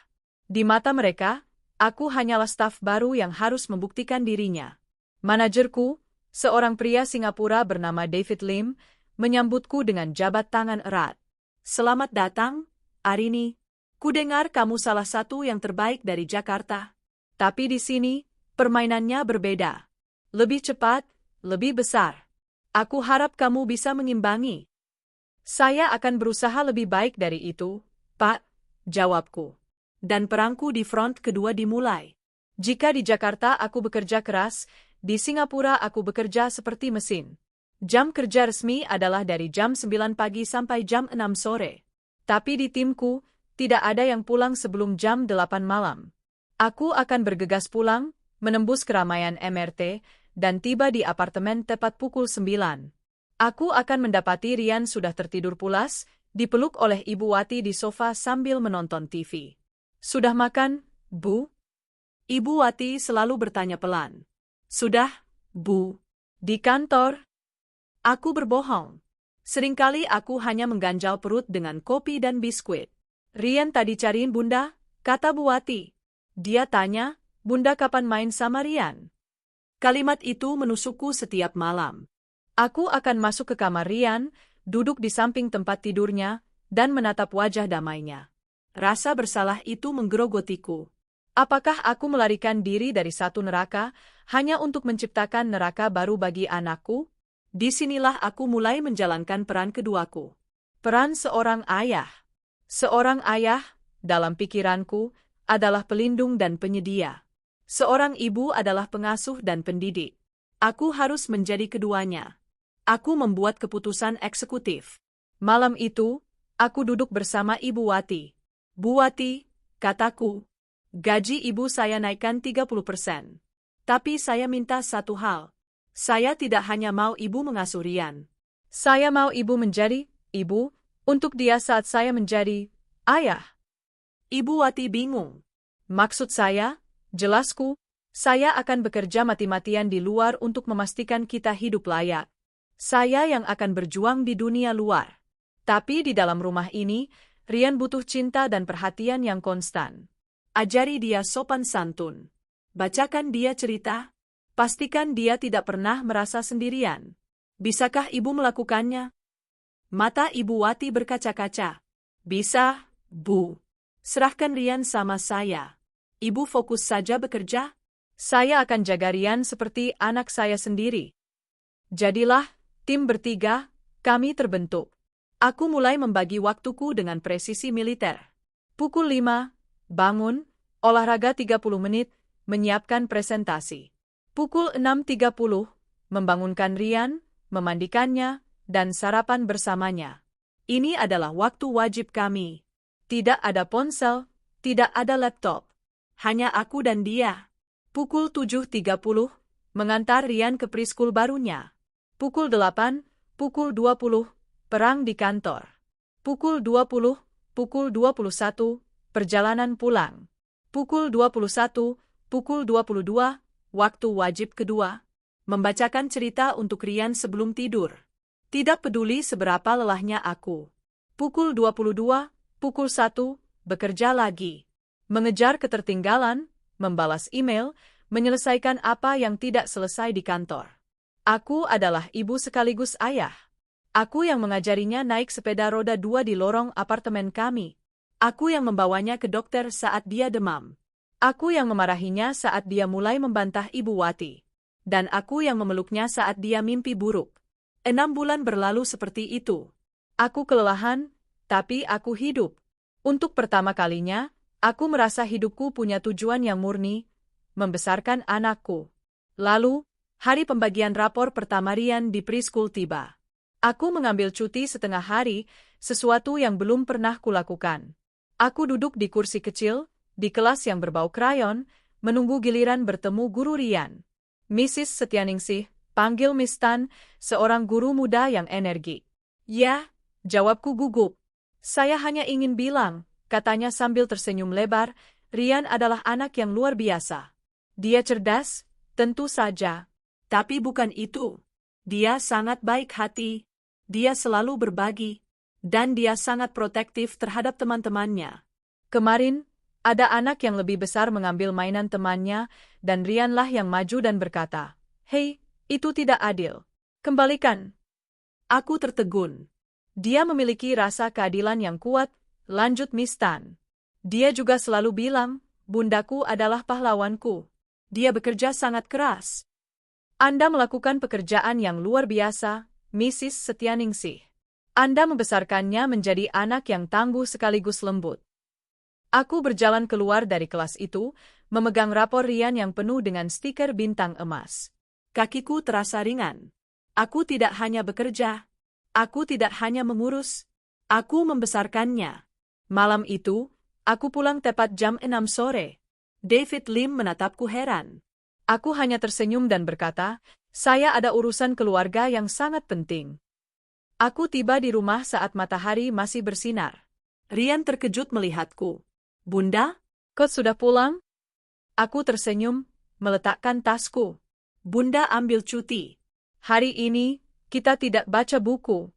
[SPEAKER 1] Di mata mereka, aku hanyalah staf baru yang harus membuktikan dirinya. Manajerku, seorang pria Singapura bernama David Lim, menyambutku dengan jabat tangan erat.
[SPEAKER 2] Selamat datang, Arini. Kudengar kamu salah satu yang terbaik dari Jakarta.
[SPEAKER 1] Tapi di sini, permainannya berbeda. Lebih cepat, lebih besar. Aku harap kamu bisa mengimbangi. Saya akan berusaha lebih baik dari itu, Pak, jawabku.
[SPEAKER 2] Dan perangku di front kedua dimulai.
[SPEAKER 1] Jika di Jakarta aku bekerja keras, di Singapura aku bekerja seperti mesin. Jam kerja resmi adalah dari jam 9 pagi sampai jam 6 sore. Tapi di timku, tidak ada yang pulang sebelum jam 8 malam. Aku akan bergegas pulang, menembus keramaian MRT, dan tiba di apartemen tepat pukul 9. Aku akan mendapati Rian sudah tertidur pulas, dipeluk oleh Ibu Wati di sofa sambil menonton TV. Sudah makan, Bu?
[SPEAKER 2] Ibu Wati selalu bertanya pelan. Sudah, Bu.
[SPEAKER 1] Di kantor?
[SPEAKER 2] Aku berbohong. Seringkali aku hanya mengganjal perut dengan kopi dan biskuit.
[SPEAKER 1] Rian tadi cariin Bunda, kata Bu Wati. Dia tanya, Bunda kapan main sama Rian?
[SPEAKER 2] Kalimat itu menusukku setiap malam.
[SPEAKER 1] Aku akan masuk ke kamar Rian, duduk di samping tempat tidurnya, dan menatap wajah damainya.
[SPEAKER 2] Rasa bersalah itu menggerogotiku.
[SPEAKER 1] Apakah aku melarikan diri dari satu neraka, hanya untuk menciptakan neraka baru bagi anakku?
[SPEAKER 2] Disinilah aku mulai menjalankan peran keduaku.
[SPEAKER 1] Peran seorang ayah. Seorang ayah, dalam pikiranku, adalah pelindung dan penyedia. Seorang ibu adalah pengasuh dan pendidik.
[SPEAKER 2] Aku harus menjadi keduanya. Aku membuat keputusan eksekutif.
[SPEAKER 1] Malam itu, aku duduk bersama Ibu Wati.
[SPEAKER 2] Bu Wati, kataku,
[SPEAKER 1] gaji ibu saya naikkan 30%.
[SPEAKER 2] Tapi saya minta satu hal. Saya tidak hanya mau ibu mengasuh Rian.
[SPEAKER 1] Saya mau ibu menjadi ibu untuk dia saat saya menjadi ayah.
[SPEAKER 2] Ibu Wati bingung.
[SPEAKER 1] Maksud saya, jelasku, saya akan bekerja mati-matian di luar untuk memastikan kita hidup layak. Saya yang akan berjuang di dunia luar. Tapi di dalam rumah ini, Rian butuh cinta dan perhatian yang konstan.
[SPEAKER 2] Ajari dia sopan santun. Bacakan dia cerita. Pastikan dia tidak pernah merasa sendirian. Bisakah ibu melakukannya? Mata Ibu Wati berkaca-kaca. Bisa, Bu. Serahkan Rian sama saya. Ibu fokus saja bekerja.
[SPEAKER 1] Saya akan jaga Rian seperti anak saya sendiri. Jadilah, tim bertiga, kami terbentuk. Aku mulai membagi waktuku dengan presisi militer. Pukul 5, bangun, olahraga 30 menit, menyiapkan presentasi. Pukul 6.30, membangunkan Rian, memandikannya, dan sarapan bersamanya. Ini adalah waktu wajib kami. Tidak ada ponsel, tidak ada laptop. Hanya aku dan dia. Pukul 7.30, mengantar Rian ke preschool barunya. Pukul 8, pukul 20, perang di kantor. Pukul 20, pukul 21, perjalanan pulang. Pukul 21, pukul 22, waktu wajib kedua. Membacakan cerita untuk Rian sebelum tidur. Tidak peduli seberapa lelahnya aku. Pukul 22, pukul 1, bekerja lagi. Mengejar ketertinggalan, membalas email, menyelesaikan apa yang tidak selesai di kantor. Aku adalah ibu sekaligus ayah. Aku yang mengajarinya naik sepeda roda 2 di lorong apartemen kami. Aku yang membawanya ke dokter saat dia demam. Aku yang memarahinya saat dia mulai membantah Ibu Wati. Dan aku yang memeluknya saat dia mimpi buruk. 6 bulan berlalu seperti itu. Aku kelelahan, tapi aku hidup. Untuk pertama kalinya, aku merasa hidupku punya tujuan yang murni, membesarkan anakku. Lalu, Hari pembagian rapor pertama Rian di preschool tiba. Aku mengambil cuti setengah hari, sesuatu yang belum pernah kulakukan. Aku duduk di kursi kecil, di kelas yang berbau krayon, menunggu giliran bertemu guru Rian. Mrs. Setyaningsih, panggil Miss Tan, seorang guru muda yang energi. Ya, jawabku gugup. Saya hanya ingin bilang, katanya sambil tersenyum lebar, Rian adalah anak yang luar biasa. Dia cerdas, tentu saja. Tapi bukan itu. Dia sangat baik hati. Dia selalu berbagi. Dan dia sangat protektif terhadap teman-temannya. Kemarin, ada anak yang lebih besar mengambil mainan temannya, dan Rianlah yang maju dan berkata, "Hei, itu tidak adil. Kembalikan." Aku tertegun. Dia memiliki rasa keadilan yang kuat, lanjut Miss Tan. Dia juga selalu bilang, bundaku adalah pahlawanku. Dia bekerja sangat keras. Anda melakukan pekerjaan yang luar biasa, Mrs. Setyaningsih. Anda membesarkannya menjadi anak yang tangguh sekaligus lembut. Aku berjalan keluar dari kelas itu, memegang rapor Rian yang penuh dengan stiker bintang emas. Kakiku terasa ringan. Aku tidak hanya bekerja. Aku tidak hanya mengurus. Aku membesarkannya. Malam itu, aku pulang tepat jam 6 sore. David Lim menatapku heran. Aku hanya tersenyum dan berkata, saya ada urusan keluarga yang sangat penting. Aku tiba di rumah saat matahari masih bersinar. Rian terkejut melihatku. Bunda, kau sudah pulang? Aku tersenyum, meletakkan tasku. Bunda ambil cuti. Hari ini, kita tidak baca buku.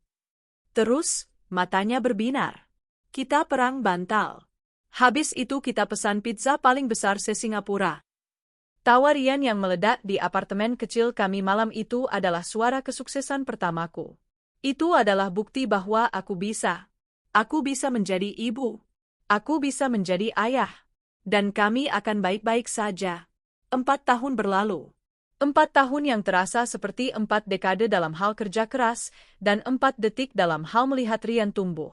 [SPEAKER 1] Terus, matanya berbinar. Kita perang bantal. Habis itu kita pesan pizza paling besar se-Singapura. Tawa Rian yang meledak di apartemen kecil kami malam itu adalah suara kesuksesan pertamaku. Itu adalah bukti bahwa aku bisa. Aku bisa menjadi ibu. Aku bisa menjadi ayah. Dan kami akan baik-baik saja. 4 tahun berlalu. 4 tahun yang terasa seperti 4 dekade dalam hal kerja keras, dan 4 detik dalam hal melihat Rian tumbuh.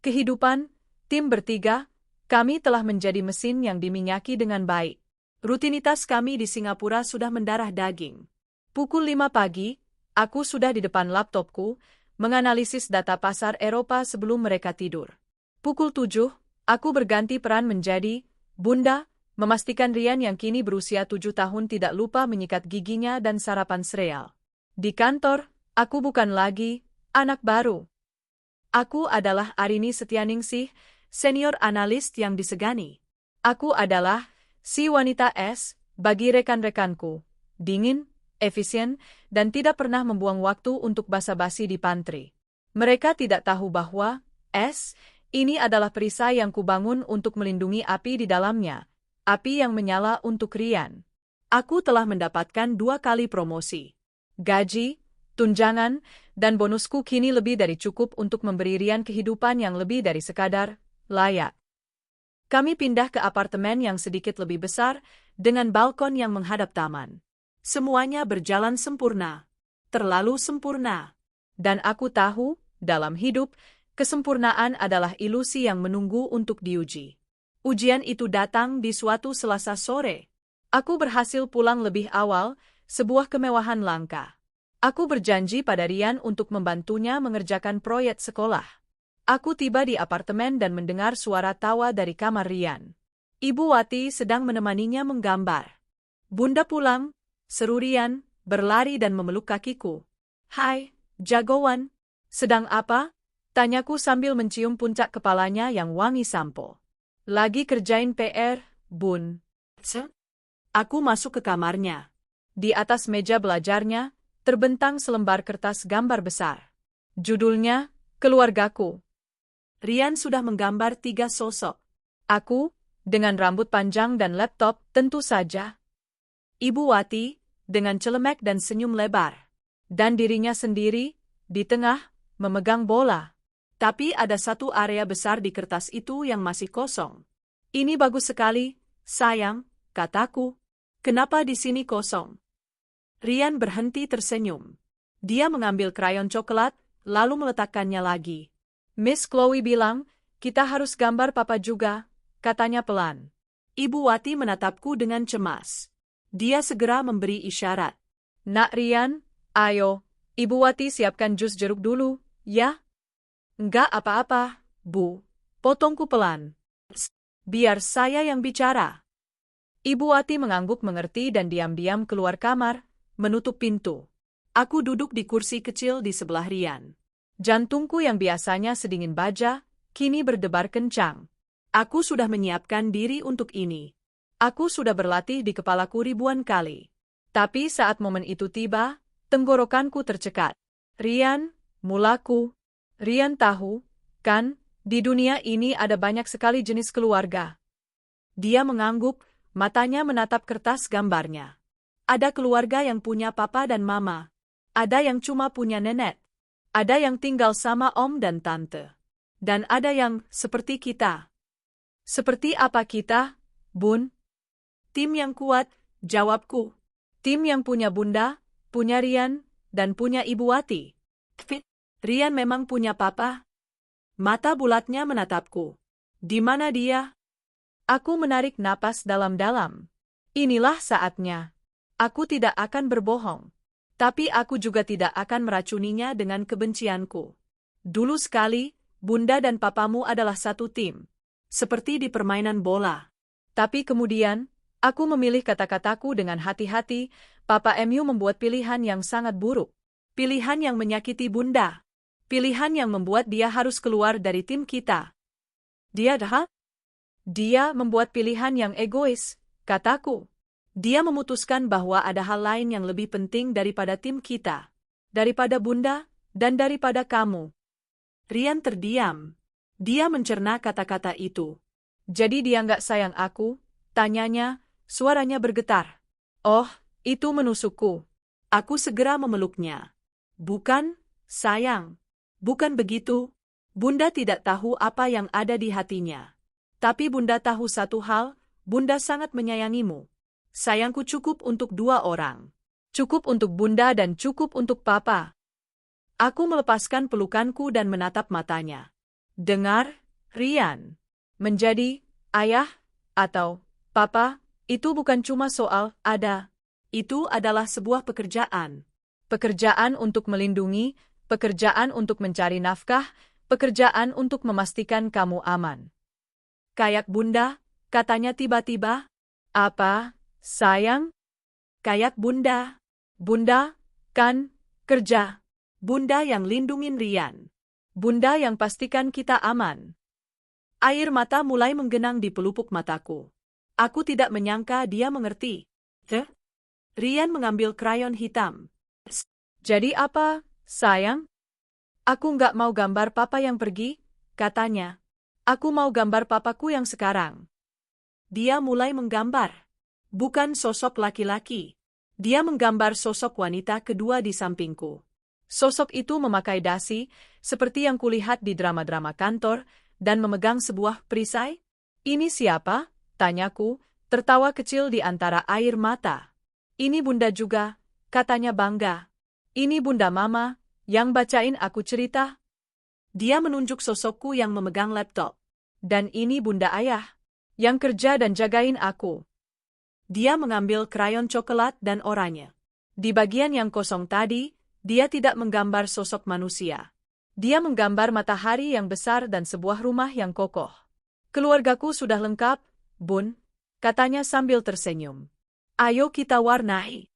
[SPEAKER 1] Kehidupan, tim bertiga, kami telah menjadi mesin yang diminyaki dengan baik. Rutinitas kami di Singapura sudah mendarah daging. Pukul 5 pagi, aku sudah di depan laptopku, menganalisis data pasar Eropa sebelum mereka tidur. Pukul 7, aku berganti peran menjadi Bunda, memastikan Rian yang kini berusia 7 tahun tidak lupa menyikat giginya dan sarapan sereal. Di kantor, aku bukan lagi anak baru. Aku adalah Arini Setyaningsih, senior analis yang disegani. Aku adalah si wanita S bagi rekan-rekanku, dingin, efisien, dan tidak pernah membuang waktu untuk basa-basi di pantry. Mereka tidak tahu bahwa S ini adalah perisai yang kubangun untuk melindungi api di dalamnya, api yang menyala untuk Rian. Aku telah mendapatkan 2 kali promosi. Gaji, tunjangan, dan bonusku kini lebih dari cukup untuk memberi Rian kehidupan yang lebih dari sekadar layak. Kami pindah ke apartemen yang sedikit lebih besar, dengan balkon yang menghadap taman. Semuanya berjalan sempurna. Terlalu sempurna. Dan aku tahu, dalam hidup, kesempurnaan adalah ilusi yang menunggu untuk diuji. Ujian itu datang di suatu Selasa sore. Aku berhasil pulang lebih awal, sebuah kemewahan langka. Aku berjanji pada Rian untuk membantunya mengerjakan proyek sekolah. Aku tiba di apartemen dan mendengar suara tawa dari kamar Rian. Ibu Wati sedang menemaninya menggambar. Bunda pulang, seru Rian, berlari dan memeluk kakiku. Hai, jagoan. Sedang apa? Tanyaku sambil mencium puncak kepalanya yang wangi sampo. Lagi kerjain PR, Bun. Aku masuk ke kamarnya. Di atas meja belajarnya, terbentang selembar kertas gambar besar. Judulnya, Keluargaku. Rian sudah menggambar 3 sosok. Aku, dengan rambut panjang dan laptop, tentu saja. Ibu Wati, dengan celemek dan senyum lebar. Dan dirinya sendiri, di tengah, memegang bola. Tapi ada satu area besar di kertas itu yang masih kosong. Ini bagus sekali, sayang, kataku. Kenapa di sini kosong? Rian berhenti tersenyum. Dia mengambil krayon coklat, lalu meletakkannya lagi. Miss Chloe bilang, kita harus gambar papa juga, katanya pelan. Ibu Wati menatapku dengan cemas. Dia segera memberi isyarat. Nak Rian, ayo, Ibu Wati siapkan jus jeruk dulu, ya? Enggak apa-apa, Bu. Potongku pelan. Biar saya yang bicara. Ibu Wati mengangguk mengerti dan diam-diam keluar kamar, menutup pintu. Aku duduk di kursi kecil di sebelah Rian. Jantungku yang biasanya sedingin baja, kini berdebar kencang. Aku sudah menyiapkan diri untuk ini. Aku sudah berlatih di kepalaku ribuan kali. Tapi saat momen itu tiba, tenggorokanku tercekat. Rian, mulaku. Rian tahu, kan, di dunia ini ada banyak sekali jenis keluarga. Dia mengangguk, matanya menatap kertas gambarnya. Ada keluarga yang punya papa dan mama. Ada yang cuma punya nenek. Ada yang tinggal sama om dan tante. Dan ada yang seperti kita. Seperti apa kita, Bun? Tim yang kuat, jawabku. Tim yang punya bunda, punya Rian, dan punya Ibu Wati. Fit, Rian memang punya papa? Mata bulatnya menatapku. Di mana dia? Aku menarik napas dalam-dalam. Inilah saatnya. Aku tidak akan berbohong. Tapi aku juga tidak akan meracuninya dengan kebencianku. Dulu sekali, bunda dan papamu adalah satu tim. Seperti di permainan bola. Tapi kemudian, aku memilih kata-kataku dengan hati-hati. Papa MU membuat pilihan yang sangat buruk. Pilihan yang menyakiti bunda. Pilihan yang membuat dia harus keluar dari tim kita. Dia membuat pilihan yang egois, kataku. Dia memutuskan bahwa ada hal lain yang lebih penting daripada tim kita. Daripada bunda, dan daripada kamu. Rian terdiam. Dia mencerna kata-kata itu. Jadi dia nggak sayang aku? Tanyanya, suaranya bergetar. Oh, itu menusukku. Aku segera memeluknya. Bukan, sayang. Bukan begitu. Bunda tidak tahu apa yang ada di hatinya. Tapi bunda tahu satu hal, bunda sangat menyayangimu. Sayangku cukup untuk 2 orang. Cukup untuk bunda dan cukup untuk papa. Aku melepaskan pelukanku dan menatap matanya. Dengar, Rian. Menjadi ayah atau papa, itu bukan cuma soal ada. Itu adalah sebuah pekerjaan. Pekerjaan untuk melindungi, pekerjaan untuk mencari nafkah, pekerjaan untuk memastikan kamu aman. Kayak bunda, katanya tiba-tiba. Apa, sayang? Kayak bunda. Bunda, kan, kerja. Bunda yang lindungin Rian. Bunda yang pastikan kita aman. Air mata mulai menggenang di pelupuk mataku. Aku tidak menyangka dia mengerti. Rian mengambil krayon hitam. Jadi apa, sayang? Aku nggak mau gambar papa yang pergi, katanya. Aku mau gambar papaku yang sekarang. Dia mulai menggambar. Bukan sosok laki-laki. Dia menggambar sosok wanita kedua di sampingku. Sosok itu memakai dasi, seperti yang kulihat di drama-drama kantor, dan memegang sebuah perisai. Ini siapa? Tanyaku, tertawa kecil di antara air mata. Ini bunda juga, katanya bangga. Ini bunda mama, yang bacain aku cerita. Dia menunjuk sosokku yang memegang laptop. Dan ini bunda ayah, yang kerja dan jagain aku. Dia mengambil krayon coklat dan oranye. Di bagian yang kosong tadi, dia tidak menggambar sosok manusia. Dia menggambar matahari yang besar dan sebuah rumah yang kokoh. Keluargaku sudah lengkap, Bun, katanya sambil tersenyum. Ayo kita warnai.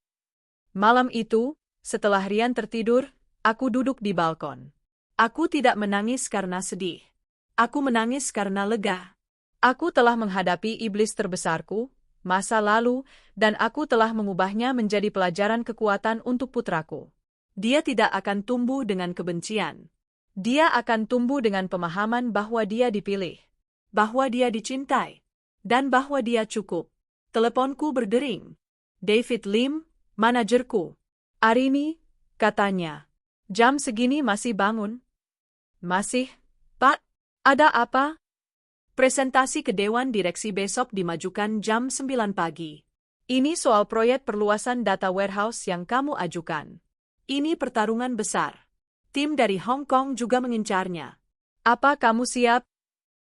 [SPEAKER 1] Malam itu, setelah Rian tertidur, aku duduk di balkon. Aku tidak menangis karena sedih. Aku menangis karena lega. Aku telah menghadapi iblis terbesarku, masa lalu, dan aku telah mengubahnya menjadi pelajaran kekuatan untuk putraku. Dia tidak akan tumbuh dengan kebencian. Dia akan tumbuh dengan pemahaman bahwa dia dipilih, bahwa dia dicintai, dan bahwa dia cukup. Teleponku berdering. David Lim, manajerku. Arini, katanya. Jam segini masih bangun? Masih, Pak. Ada apa? Presentasi ke Dewan Direksi besok dimajukan jam 9 pagi. Ini soal proyek perluasan data warehouse yang kamu ajukan. Ini pertarungan besar. Tim dari Hong Kong juga mengincarnya. Apa kamu siap?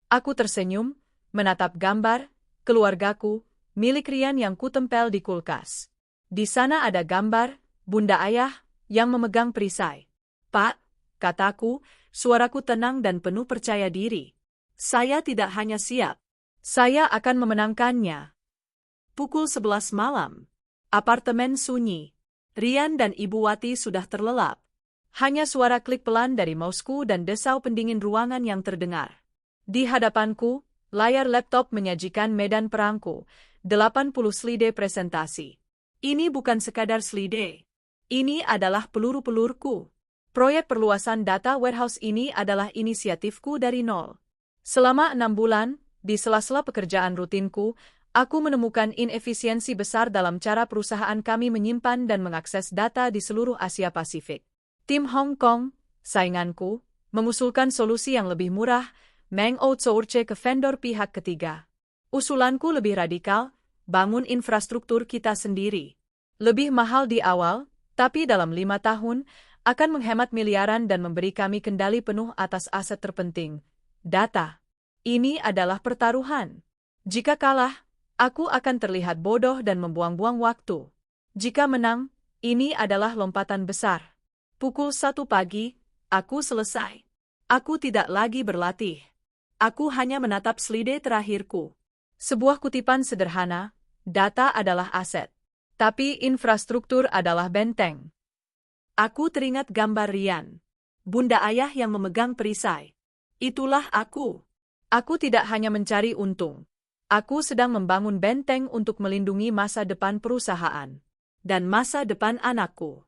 [SPEAKER 1] Aku tersenyum, menatap gambar, keluargaku, milik Rian yang kutempel di kulkas. Di sana ada gambar,
[SPEAKER 2] Bunda Ayah, yang memegang perisai. Pak, kataku, suaraku tenang dan penuh percaya diri. Saya tidak hanya siap. Saya akan memenangkannya. Pukul 11 malam. Apartemen sunyi. Rian dan Ibu Wati sudah terlelap. Hanya suara klik pelan dari mousku dan desau pendingin ruangan yang terdengar. Di hadapanku, layar laptop menyajikan medan perangku, 80 slide presentasi. Ini bukan sekadar slide. Ini adalah peluru-pelurku. Proyek perluasan data warehouse ini adalah inisiatifku dari nol. Selama 6 bulan, di sela-sela pekerjaan rutinku, aku menemukan inefisiensi besar dalam cara perusahaan kami menyimpan dan mengakses data di seluruh Asia Pasifik. Tim Hong Kong, sainganku, mengusulkan solusi yang lebih murah, meng-outsource ke vendor pihak ketiga. Usulanku lebih radikal, bangun infrastruktur kita sendiri. Lebih mahal di awal, tapi dalam 5 tahun, akan menghemat miliaran dan memberi kami kendali penuh atas aset terpenting, data. Ini adalah pertaruhan. Jika kalah, aku akan terlihat bodoh dan membuang-buang waktu. Jika menang, ini adalah lompatan besar. Pukul 1 pagi, aku selesai. Aku tidak lagi berlatih. Aku hanya menatap slide terakhirku. Sebuah kutipan sederhana, data adalah aset. Tapi infrastruktur adalah benteng. Aku teringat gambar Rian. Bunda Ayah yang memegang perisai. Itulah aku. Aku tidak hanya mencari untung. Aku sedang membangun benteng untuk melindungi masa depan perusahaan. Dan masa depan anakku.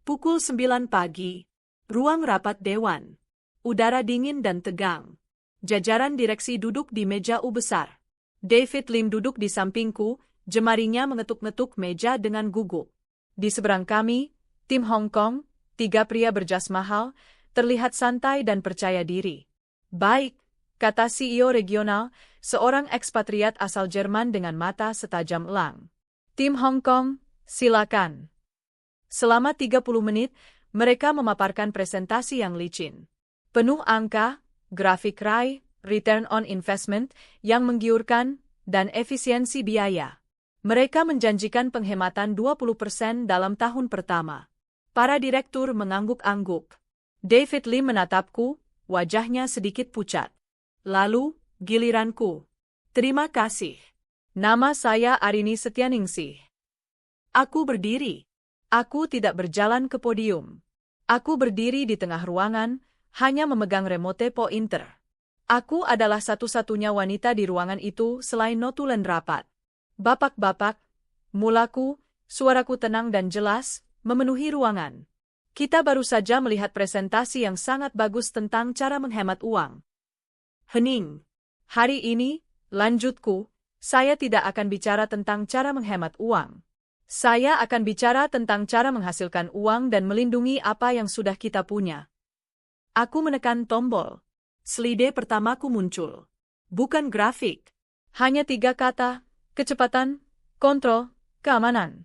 [SPEAKER 2] Pukul 9 pagi. Ruang rapat dewan. Udara dingin dan tegang. Jajaran direksi duduk di meja U besar. David Lim duduk di sampingku, jemarinya mengetuk-ngetuk meja dengan gugup. Di seberang kami, tim Hong Kong, 3 pria berjas mahal, terlihat santai dan percaya diri. Baik, kata CEO regional, seorang ekspatriat asal Jerman dengan mata setajam elang. Tim Hong Kong, silakan. Selama 30 menit, mereka memaparkan presentasi yang licin. Penuh angka, grafik ROI, return on investment, yang menggiurkan, dan efisiensi biaya. Mereka menjanjikan penghematan 20% dalam tahun pertama. Para direktur mengangguk-angguk. David Lim menatapku, wajahnya sedikit pucat. Lalu, giliranku. Terima kasih. Nama saya Arini Setyaningsih. Aku berdiri. Aku tidak berjalan ke podium. Aku berdiri di tengah ruangan, hanya memegang remote pointer. Aku adalah satu-satunya wanita di ruangan itu selain notulen rapat. Bapak-bapak, mulaku, suaraku tenang dan jelas, memenuhi ruangan. Kita baru saja melihat presentasi yang sangat bagus tentang cara menghemat uang. Hening. Hari ini, lanjutku, saya tidak akan bicara tentang cara menghemat uang. Saya akan bicara tentang cara menghasilkan uang dan melindungi apa yang sudah kita punya. Aku menekan tombol. Slide pertamaku muncul. Bukan grafik. Hanya 3 kata. Kecepatan, kontrol, keamanan.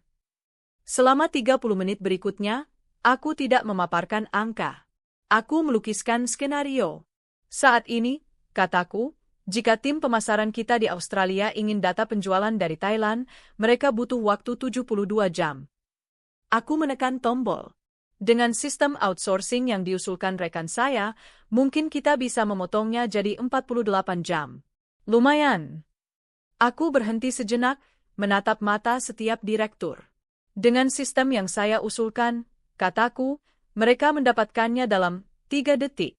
[SPEAKER 2] Selama 30 menit berikutnya, aku tidak memaparkan angka. Aku melukiskan skenario. Saat ini, kataku, jika tim pemasaran kita di Australia ingin data penjualan dari Thailand, mereka butuh waktu 72 jam. Aku menekan tombol. Dengan sistem outsourcing yang diusulkan rekan saya, mungkin kita bisa memotongnya jadi 48 jam. Lumayan. Aku berhenti sejenak, menatap mata setiap direktur. Dengan sistem yang saya usulkan, kataku, mereka mendapatkannya dalam 3 detik.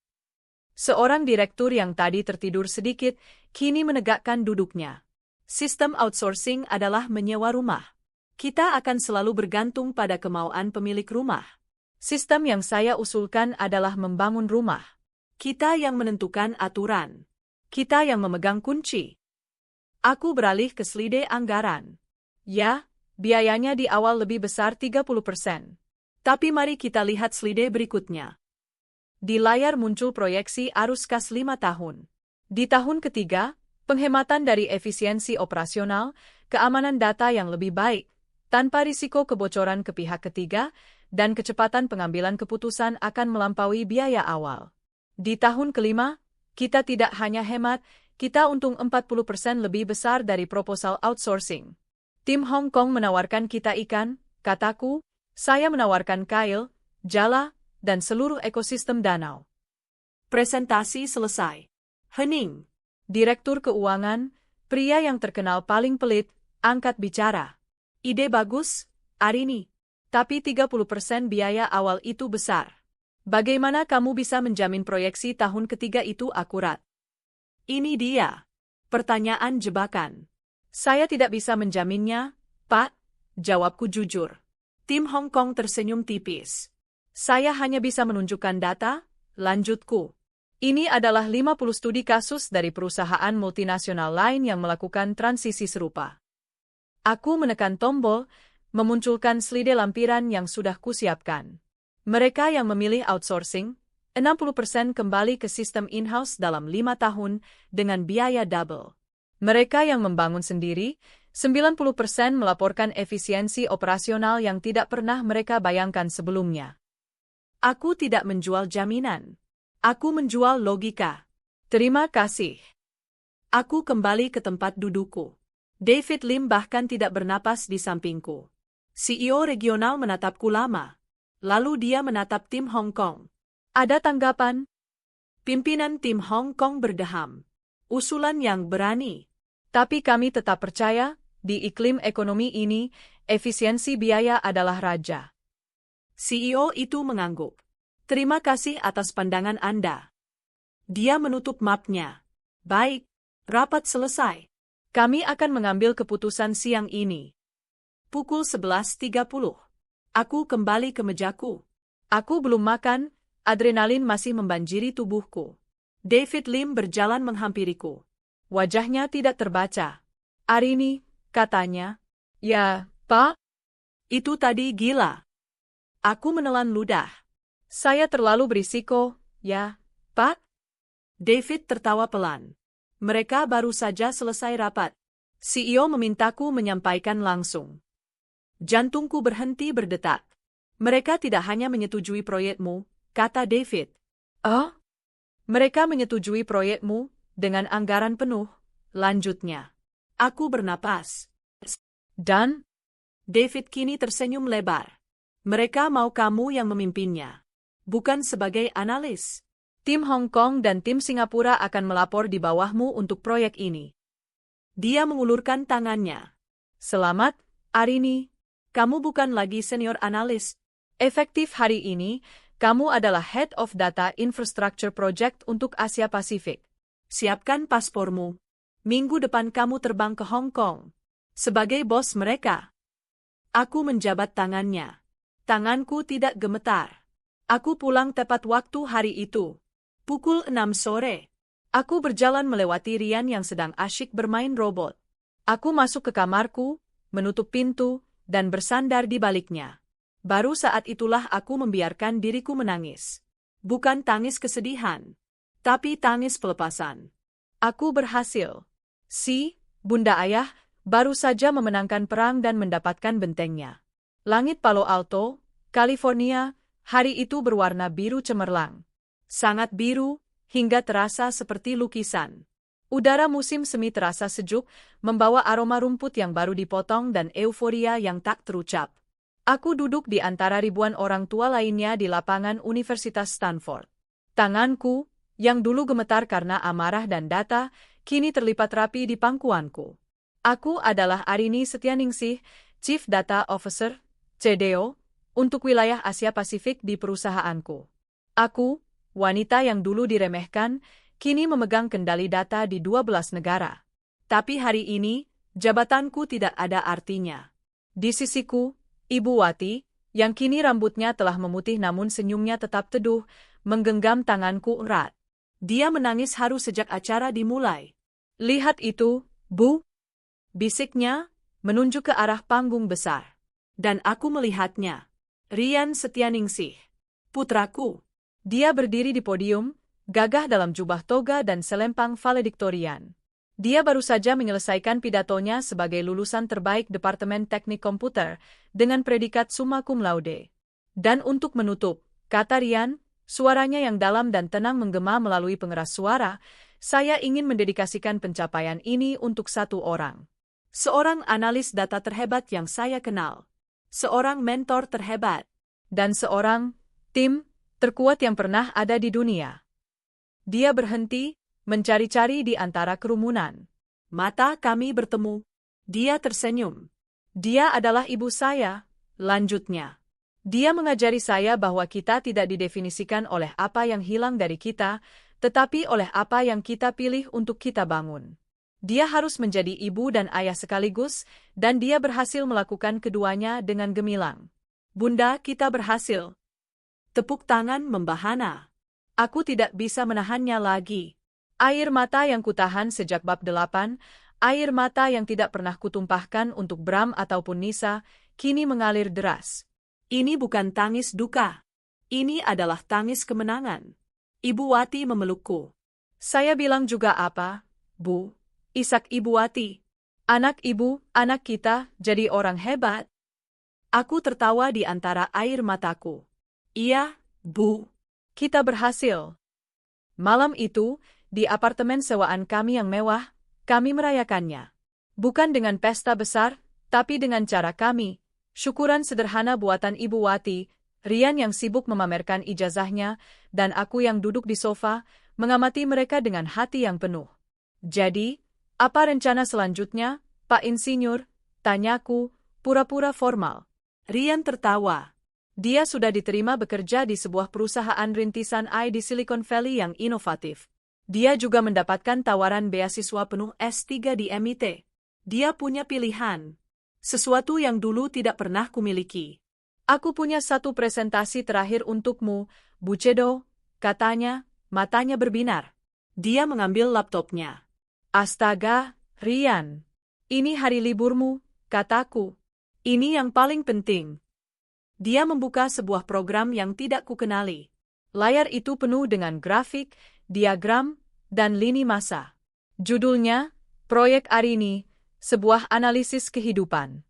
[SPEAKER 2] Seorang direktur yang tadi tertidur sedikit, kini menegakkan duduknya. Sistem outsourcing adalah menyewa rumah. Kita akan selalu bergantung pada kemauan pemilik rumah. Sistem yang saya usulkan adalah membangun rumah. Kita yang menentukan aturan. Kita yang memegang kunci. Aku beralih ke slide anggaran. Ya, biayanya di awal lebih besar 30%. Tapi mari kita lihat slide berikutnya. Di layar muncul proyeksi arus kas 5 tahun. Di tahun ketiga, penghematan dari efisiensi operasional, keamanan data yang lebih baik, tanpa risiko kebocoran ke pihak ketiga, dan kecepatan pengambilan keputusan akan melampaui biaya awal. Di tahun kelima, kita tidak hanya hemat, kita untung 40% lebih besar dari proposal outsourcing. Tim Hong Kong menawarkan kita ikan, kataku,
[SPEAKER 1] Saya menawarkan kail, jala, dan seluruh ekosistem danau.
[SPEAKER 2] Presentasi selesai. Hening.
[SPEAKER 1] Direktur keuangan, pria yang terkenal paling pelit, angkat bicara.
[SPEAKER 2] Ide bagus, Arini.
[SPEAKER 1] Tapi 30% biaya awal itu besar. Bagaimana kamu bisa menjamin proyeksi tahun ketiga itu akurat?
[SPEAKER 2] Ini dia. Pertanyaan jebakan.
[SPEAKER 1] Saya tidak bisa menjaminnya, Pak. Jawabku jujur.
[SPEAKER 2] Tim Hong Kong tersenyum tipis.
[SPEAKER 1] Saya hanya bisa menunjukkan data, lanjutku. Ini adalah 50 studi kasus dari perusahaan multinasional lain yang melakukan transisi serupa. Aku menekan tombol, memunculkan slide lampiran yang sudah kusiapkan. Mereka yang memilih outsourcing, 60% kembali ke sistem in-house dalam 5 tahun dengan biaya double. Mereka yang membangun sendiri, 90% melaporkan efisiensi operasional yang tidak pernah mereka bayangkan sebelumnya.
[SPEAKER 2] Aku tidak menjual jaminan. Aku menjual logika.
[SPEAKER 1] Terima kasih.
[SPEAKER 2] Aku kembali ke tempat dudukku. David Lim bahkan tidak bernapas di sampingku. CEO regional menatapku lama. Lalu dia menatap tim Hong Kong.
[SPEAKER 1] Ada tanggapan?
[SPEAKER 2] Pimpinan tim Hong Kong berdeham. Usulan yang berani.
[SPEAKER 1] Tapi kami tetap percaya, di iklim ekonomi ini, efisiensi biaya adalah raja.
[SPEAKER 2] CEO itu mengangguk. Terima kasih atas pandangan Anda. Dia menutup mapnya. Baik, rapat selesai.
[SPEAKER 1] Kami akan mengambil keputusan siang ini.
[SPEAKER 2] Pukul 11.30. Aku kembali ke mejaku.
[SPEAKER 1] Aku belum makan, adrenalin masih membanjiri tubuhku.
[SPEAKER 2] David Lim berjalan menghampiriku.
[SPEAKER 1] Wajahnya tidak terbaca. Arini, katanya. Ya, Pak?
[SPEAKER 2] Itu tadi gila. Aku menelan ludah.
[SPEAKER 1] Saya terlalu berisiko, ya, Pak?
[SPEAKER 2] David tertawa pelan. Mereka baru saja selesai rapat. CEO memintaku menyampaikan langsung. Jantungku berhenti berdetak. Mereka tidak hanya menyetujui proyekmu, kata David.
[SPEAKER 1] Oh? Mereka menyetujui proyekmu dengan anggaran penuh, lanjutnya.
[SPEAKER 2] Aku bernapas.
[SPEAKER 1] Dan?
[SPEAKER 2] David kini tersenyum lebar. Mereka mau kamu yang memimpinnya. Bukan sebagai analis.
[SPEAKER 1] Tim Hong Kong dan tim Singapura akan melapor di bawahmu untuk proyek ini.
[SPEAKER 2] Dia mengulurkan tangannya.
[SPEAKER 1] Selamat, Arini.
[SPEAKER 2] Kamu bukan lagi senior analis.
[SPEAKER 1] Efektif hari ini, kamu adalah Head of Data Infrastructure Project untuk Asia Pasifik.
[SPEAKER 2] Siapkan paspormu. Minggu depan kamu terbang ke Hong Kong. Sebagai bos mereka. Aku menjabat tangannya. Tanganku tidak gemetar. Aku pulang tepat waktu hari itu. Pukul 6 sore.
[SPEAKER 1] Aku berjalan melewati Rian yang sedang asyik bermain robot. Aku masuk ke kamarku, menutup pintu, dan bersandar di baliknya. Baru saat itulah aku membiarkan diriku menangis.
[SPEAKER 2] Bukan tangis kesedihan, tapi tangis pelepasan.
[SPEAKER 1] Aku berhasil. Bunda Ayah, baru saja memenangkan perang dan mendapatkan bentengnya. Langit Palo Alto, California, hari itu berwarna biru cemerlang. Sangat biru, hingga terasa seperti lukisan. Udara musim semi terasa sejuk, membawa aroma rumput yang baru dipotong dan euforia yang tak terucap. Aku duduk di antara ribuan orang tua lainnya di lapangan Universitas Stanford. Tanganku, yang dulu gemetar karena amarah dan data, kini terlipat rapi di pangkuanku. Aku adalah Arini Setianingsih, Chief Data Officer, CDO, untuk wilayah Asia Pasifik di perusahaanku. Aku, wanita yang dulu diremehkan, kini memegang kendali data di 12 negara. Tapi hari ini, jabatanku tidak ada artinya. Di sisiku, Ibu Wati, yang kini rambutnya telah memutih namun senyumnya tetap teduh, menggenggam tanganku erat.
[SPEAKER 2] Dia menangis haru sejak acara dimulai.
[SPEAKER 1] Lihat itu, Bu, bisiknya, menunjuk ke arah panggung besar.
[SPEAKER 2] Dan aku melihatnya. Rian Setianingsih. Putraku.
[SPEAKER 1] Dia berdiri di podium, gagah dalam jubah toga dan selempang valediktorian. Dia baru saja menyelesaikan pidatonya sebagai lulusan terbaik Departemen Teknik Komputer dengan predikat summa cum laude. Dan untuk menutup, kata Rian, suaranya yang dalam dan tenang menggema melalui pengeras suara, saya ingin mendedikasikan pencapaian ini untuk satu orang. Seorang analis data terhebat yang saya kenal.
[SPEAKER 2] seorang mentor terhebat,
[SPEAKER 1] dan seorang tim terkuat yang pernah ada di dunia. Dia berhenti, mencari-cari di antara kerumunan.
[SPEAKER 2] Mata kami bertemu. Dia tersenyum.
[SPEAKER 1] Dia adalah ibu saya, lanjutnya. Dia mengajari saya bahwa kita tidak didefinisikan oleh apa yang hilang dari kita, tetapi oleh apa yang kita pilih untuk kita bangun. Dia harus menjadi ibu dan ayah sekaligus, dan dia berhasil melakukan keduanya dengan gemilang.
[SPEAKER 2] Bunda, kita berhasil. Tepuk tangan membahana.
[SPEAKER 1] Aku tidak bisa menahannya lagi. Air mata yang kutahan sejak bab 8, air mata yang tidak pernah kutumpahkan untuk Bram ataupun Nisa, kini mengalir deras.
[SPEAKER 2] Ini bukan tangis duka. Ini adalah tangis kemenangan. Ibu Wati memelukku.
[SPEAKER 1] Saya bilang juga apa, Bu? Isak Ibu Wati. Anak ibu, anak kita, jadi orang hebat.
[SPEAKER 2] Aku tertawa di antara air mataku. Iya, Bu.
[SPEAKER 1] Kita berhasil. Malam itu, di apartemen sewaan kami yang mewah, kami merayakannya. Bukan dengan pesta besar, tapi dengan cara kami. Syukuran sederhana buatan Ibu Wati, Rian yang sibuk memamerkan ijazahnya, dan aku yang duduk di sofa, mengamati mereka dengan hati yang penuh. Jadi, apa rencana selanjutnya, Pak Insinyur? Tanyaku, pura-pura formal.
[SPEAKER 2] Rian tertawa.
[SPEAKER 1] Dia sudah diterima bekerja di sebuah perusahaan rintisan di Silicon Valley yang inovatif. Dia juga mendapatkan tawaran beasiswa penuh S3 di MIT. Dia punya pilihan. Sesuatu yang dulu tidak pernah kumiliki. Aku punya satu presentasi terakhir untukmu, Bu Cedo, katanya, matanya berbinar.
[SPEAKER 2] Dia mengambil laptopnya.
[SPEAKER 1] Astaga, Rian. Ini hari liburmu, kataku. Ini yang paling penting. Dia membuka sebuah program yang tidak kukenali. Layar itu penuh dengan grafik, diagram, dan lini masa. Judulnya, Proyek Arini, sebuah analisis kehidupan.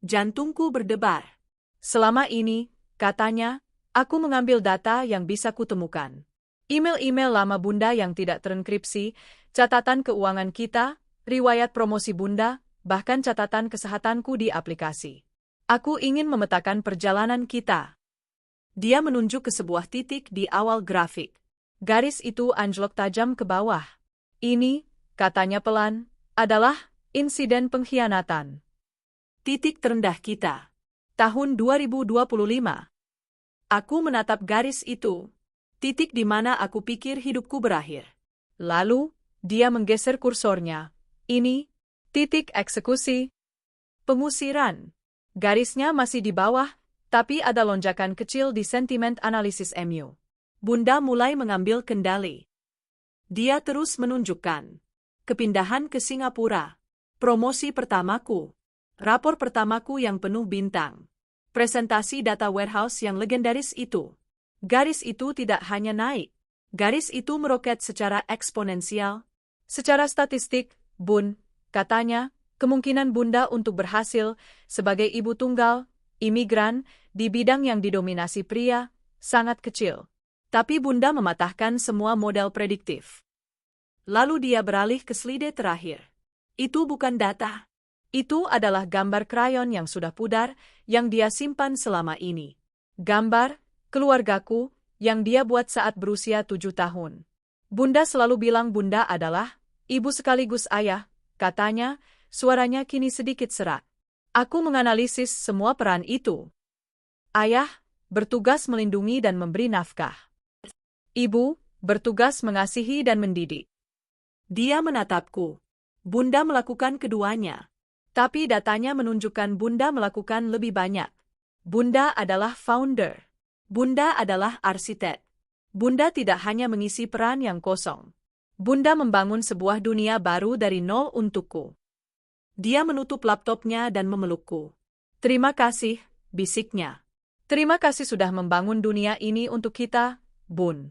[SPEAKER 2] Jantungku berdebar.
[SPEAKER 1] Selama ini, katanya, aku mengambil data yang bisa kutemukan. Email-email lama Bunda yang tidak terenkripsi, catatan keuangan kita, riwayat promosi Bunda, bahkan catatan kesehatanku di aplikasi. Aku ingin memetakan perjalanan kita. Dia menunjuk ke sebuah titik di awal grafik. Garis itu anjlok tajam ke bawah. Ini, katanya pelan, adalah insiden pengkhianatan.
[SPEAKER 2] Titik terendah kita.
[SPEAKER 1] Tahun 2025.
[SPEAKER 2] Aku menatap garis itu. Titik di mana aku pikir hidupku berakhir.
[SPEAKER 1] Lalu, dia menggeser kursornya. Ini, titik eksekusi. Pengusiran. Garisnya masih di bawah, tapi ada lonjakan kecil di sentimen analisis MU.
[SPEAKER 2] Bunda mulai mengambil kendali. Dia terus menunjukkan. Kepindahan ke Singapura. Promosi pertamaku. Rapor pertamaku yang penuh bintang. Presentasi data warehouse yang legendaris itu. Garis itu tidak hanya naik. Garis itu meroket secara eksponensial.
[SPEAKER 1] Secara statistik, Bun, katanya, kemungkinan Bunda untuk berhasil sebagai ibu tunggal, imigran, di bidang yang didominasi pria, sangat kecil. Tapi Bunda mematahkan semua model prediktif. Lalu dia beralih ke slide terakhir. Itu bukan data. Itu adalah gambar krayon yang sudah pudar, yang dia simpan selama ini. Gambar keluargaku, yang dia buat saat berusia 7 tahun. Bunda selalu bilang Bunda adalah ibu sekaligus ayah, katanya, suaranya kini sedikit serak. Aku menganalisis semua peran itu. Ayah, bertugas melindungi dan memberi nafkah. Ibu, bertugas mengasihi dan mendidik.
[SPEAKER 2] Dia menatapku. Bunda melakukan keduanya.
[SPEAKER 1] Tapi datanya menunjukkan Bunda melakukan lebih banyak. Bunda adalah founder.
[SPEAKER 2] Bunda adalah arsitek.
[SPEAKER 1] Bunda tidak hanya mengisi peran yang kosong. Bunda membangun sebuah dunia baru dari nol untukku.
[SPEAKER 2] Dia menutup laptopnya dan memelukku.
[SPEAKER 1] Terima kasih, bisiknya. Terima kasih sudah membangun dunia ini untuk kita, Bun.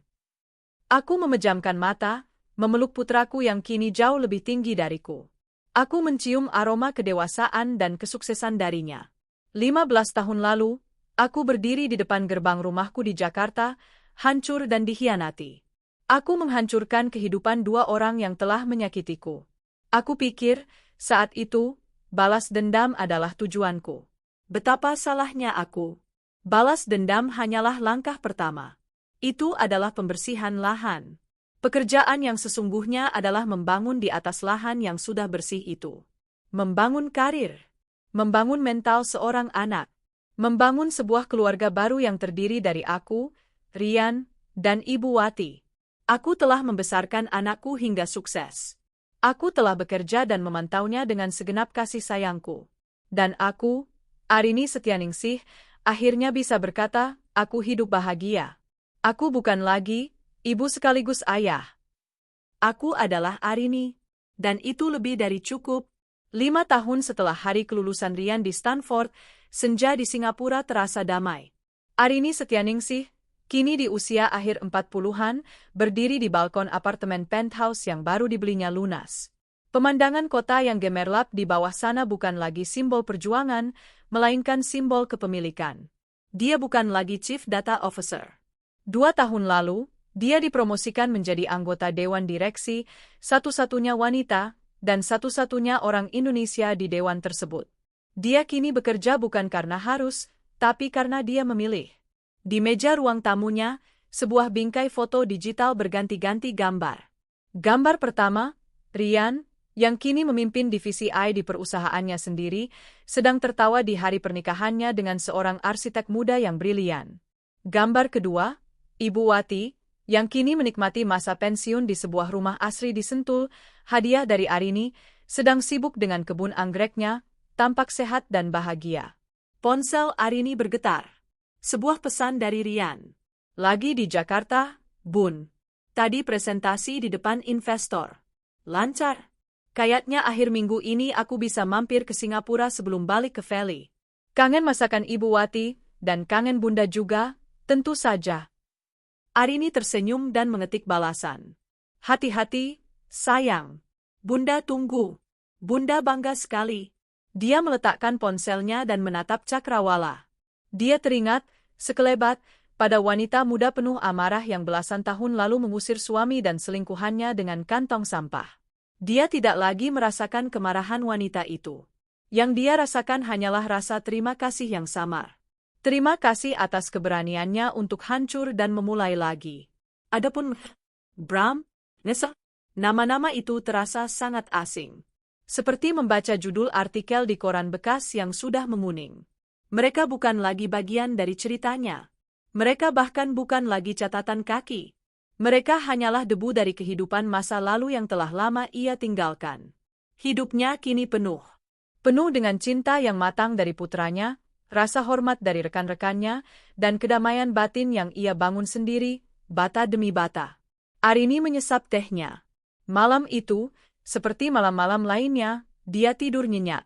[SPEAKER 1] Aku memejamkan mata, memeluk putraku yang kini jauh lebih tinggi dariku. Aku mencium aroma kedewasaan dan kesuksesan darinya. 15 tahun lalu, aku berdiri di depan gerbang rumahku di Jakarta, hancur dan dikhianati. Aku menghancurkan kehidupan 2 orang yang telah menyakitiku. Aku pikir, saat itu, balas dendam adalah tujuanku.
[SPEAKER 2] Betapa salahnya aku. Balas dendam hanyalah langkah pertama. Itu adalah pembersihan lahan. Pekerjaan yang sesungguhnya adalah membangun di atas lahan yang sudah bersih itu. Membangun karir. Membangun mental seorang anak. Membangun sebuah keluarga baru yang terdiri dari aku, Rian, dan Ibu Wati. Aku telah membesarkan anakku hingga sukses. Aku telah bekerja dan memantaunya dengan segenap kasih sayangku. Dan aku, Arini Setianingsih, akhirnya bisa berkata, aku hidup bahagia. Aku bukan lagi ibu sekaligus ayah. Aku adalah Arini. Dan itu lebih dari cukup. 5 tahun setelah hari kelulusan Rian di Stanford, senja di Singapura terasa damai. Arini Setianingsih, kini di usia akhir 40-an, berdiri di balkon apartemen penthouse yang baru dibelinya lunas. Pemandangan kota yang gemerlap di bawah sana bukan lagi simbol perjuangan, melainkan simbol kepemilikan. Dia bukan lagi Chief Data Officer. 2 tahun lalu, dia dipromosikan menjadi anggota Dewan Direksi, satu-satunya wanita, dan satu-satunya orang Indonesia di dewan tersebut. Dia kini bekerja bukan karena harus, tapi karena dia memilih. Di meja ruang tamunya, sebuah bingkai foto digital berganti-ganti gambar. Gambar pertama, Rian, yang kini memimpin divisi I di perusahaannya sendiri, sedang tertawa di hari pernikahannya dengan seorang arsitek muda yang brilian. Gambar kedua, Ibu Wati, yang kini menikmati masa pensiun di sebuah rumah asri di Sentul, hadiah dari Arini, sedang sibuk dengan kebun anggreknya, tampak sehat dan bahagia. Ponsel Arini bergetar. Sebuah pesan dari Rian. Lagi di Jakarta, Bun. Tadi presentasi di depan investor. Lancar. Kayaknya akhir minggu ini aku bisa mampir ke Singapura sebelum balik ke Valley. Kangen masakan Ibu Wati, dan kangen Bunda juga, tentu saja. Arini tersenyum dan mengetik balasan. Hati-hati, sayang. Bunda tunggu. Bunda bangga sekali. Dia meletakkan ponselnya dan menatap cakrawala. Dia teringat, sekelebat, pada wanita muda penuh amarah yang belasan tahun lalu mengusir suami dan selingkuhannya dengan kantong sampah. Dia tidak lagi merasakan kemarahan wanita itu. Yang dia rasakan hanyalah rasa terima kasih yang samar. Terima kasih atas keberaniannya untuk hancur dan memulai lagi. Adapun Bram, Nessa, nama-nama itu terasa sangat asing. Seperti membaca judul artikel di koran bekas yang sudah menguning. Mereka bukan lagi bagian dari ceritanya. Mereka bahkan bukan lagi catatan kaki. Mereka hanyalah debu dari kehidupan masa lalu yang telah lama ia tinggalkan. Hidupnya kini penuh. Penuh dengan cinta yang matang dari putranya, rasa hormat dari rekan-rekannya, dan kedamaian batin yang ia bangun sendiri, bata demi bata. Arini menyesap tehnya. Malam itu, seperti malam-malam lainnya, dia tidur nyenyak.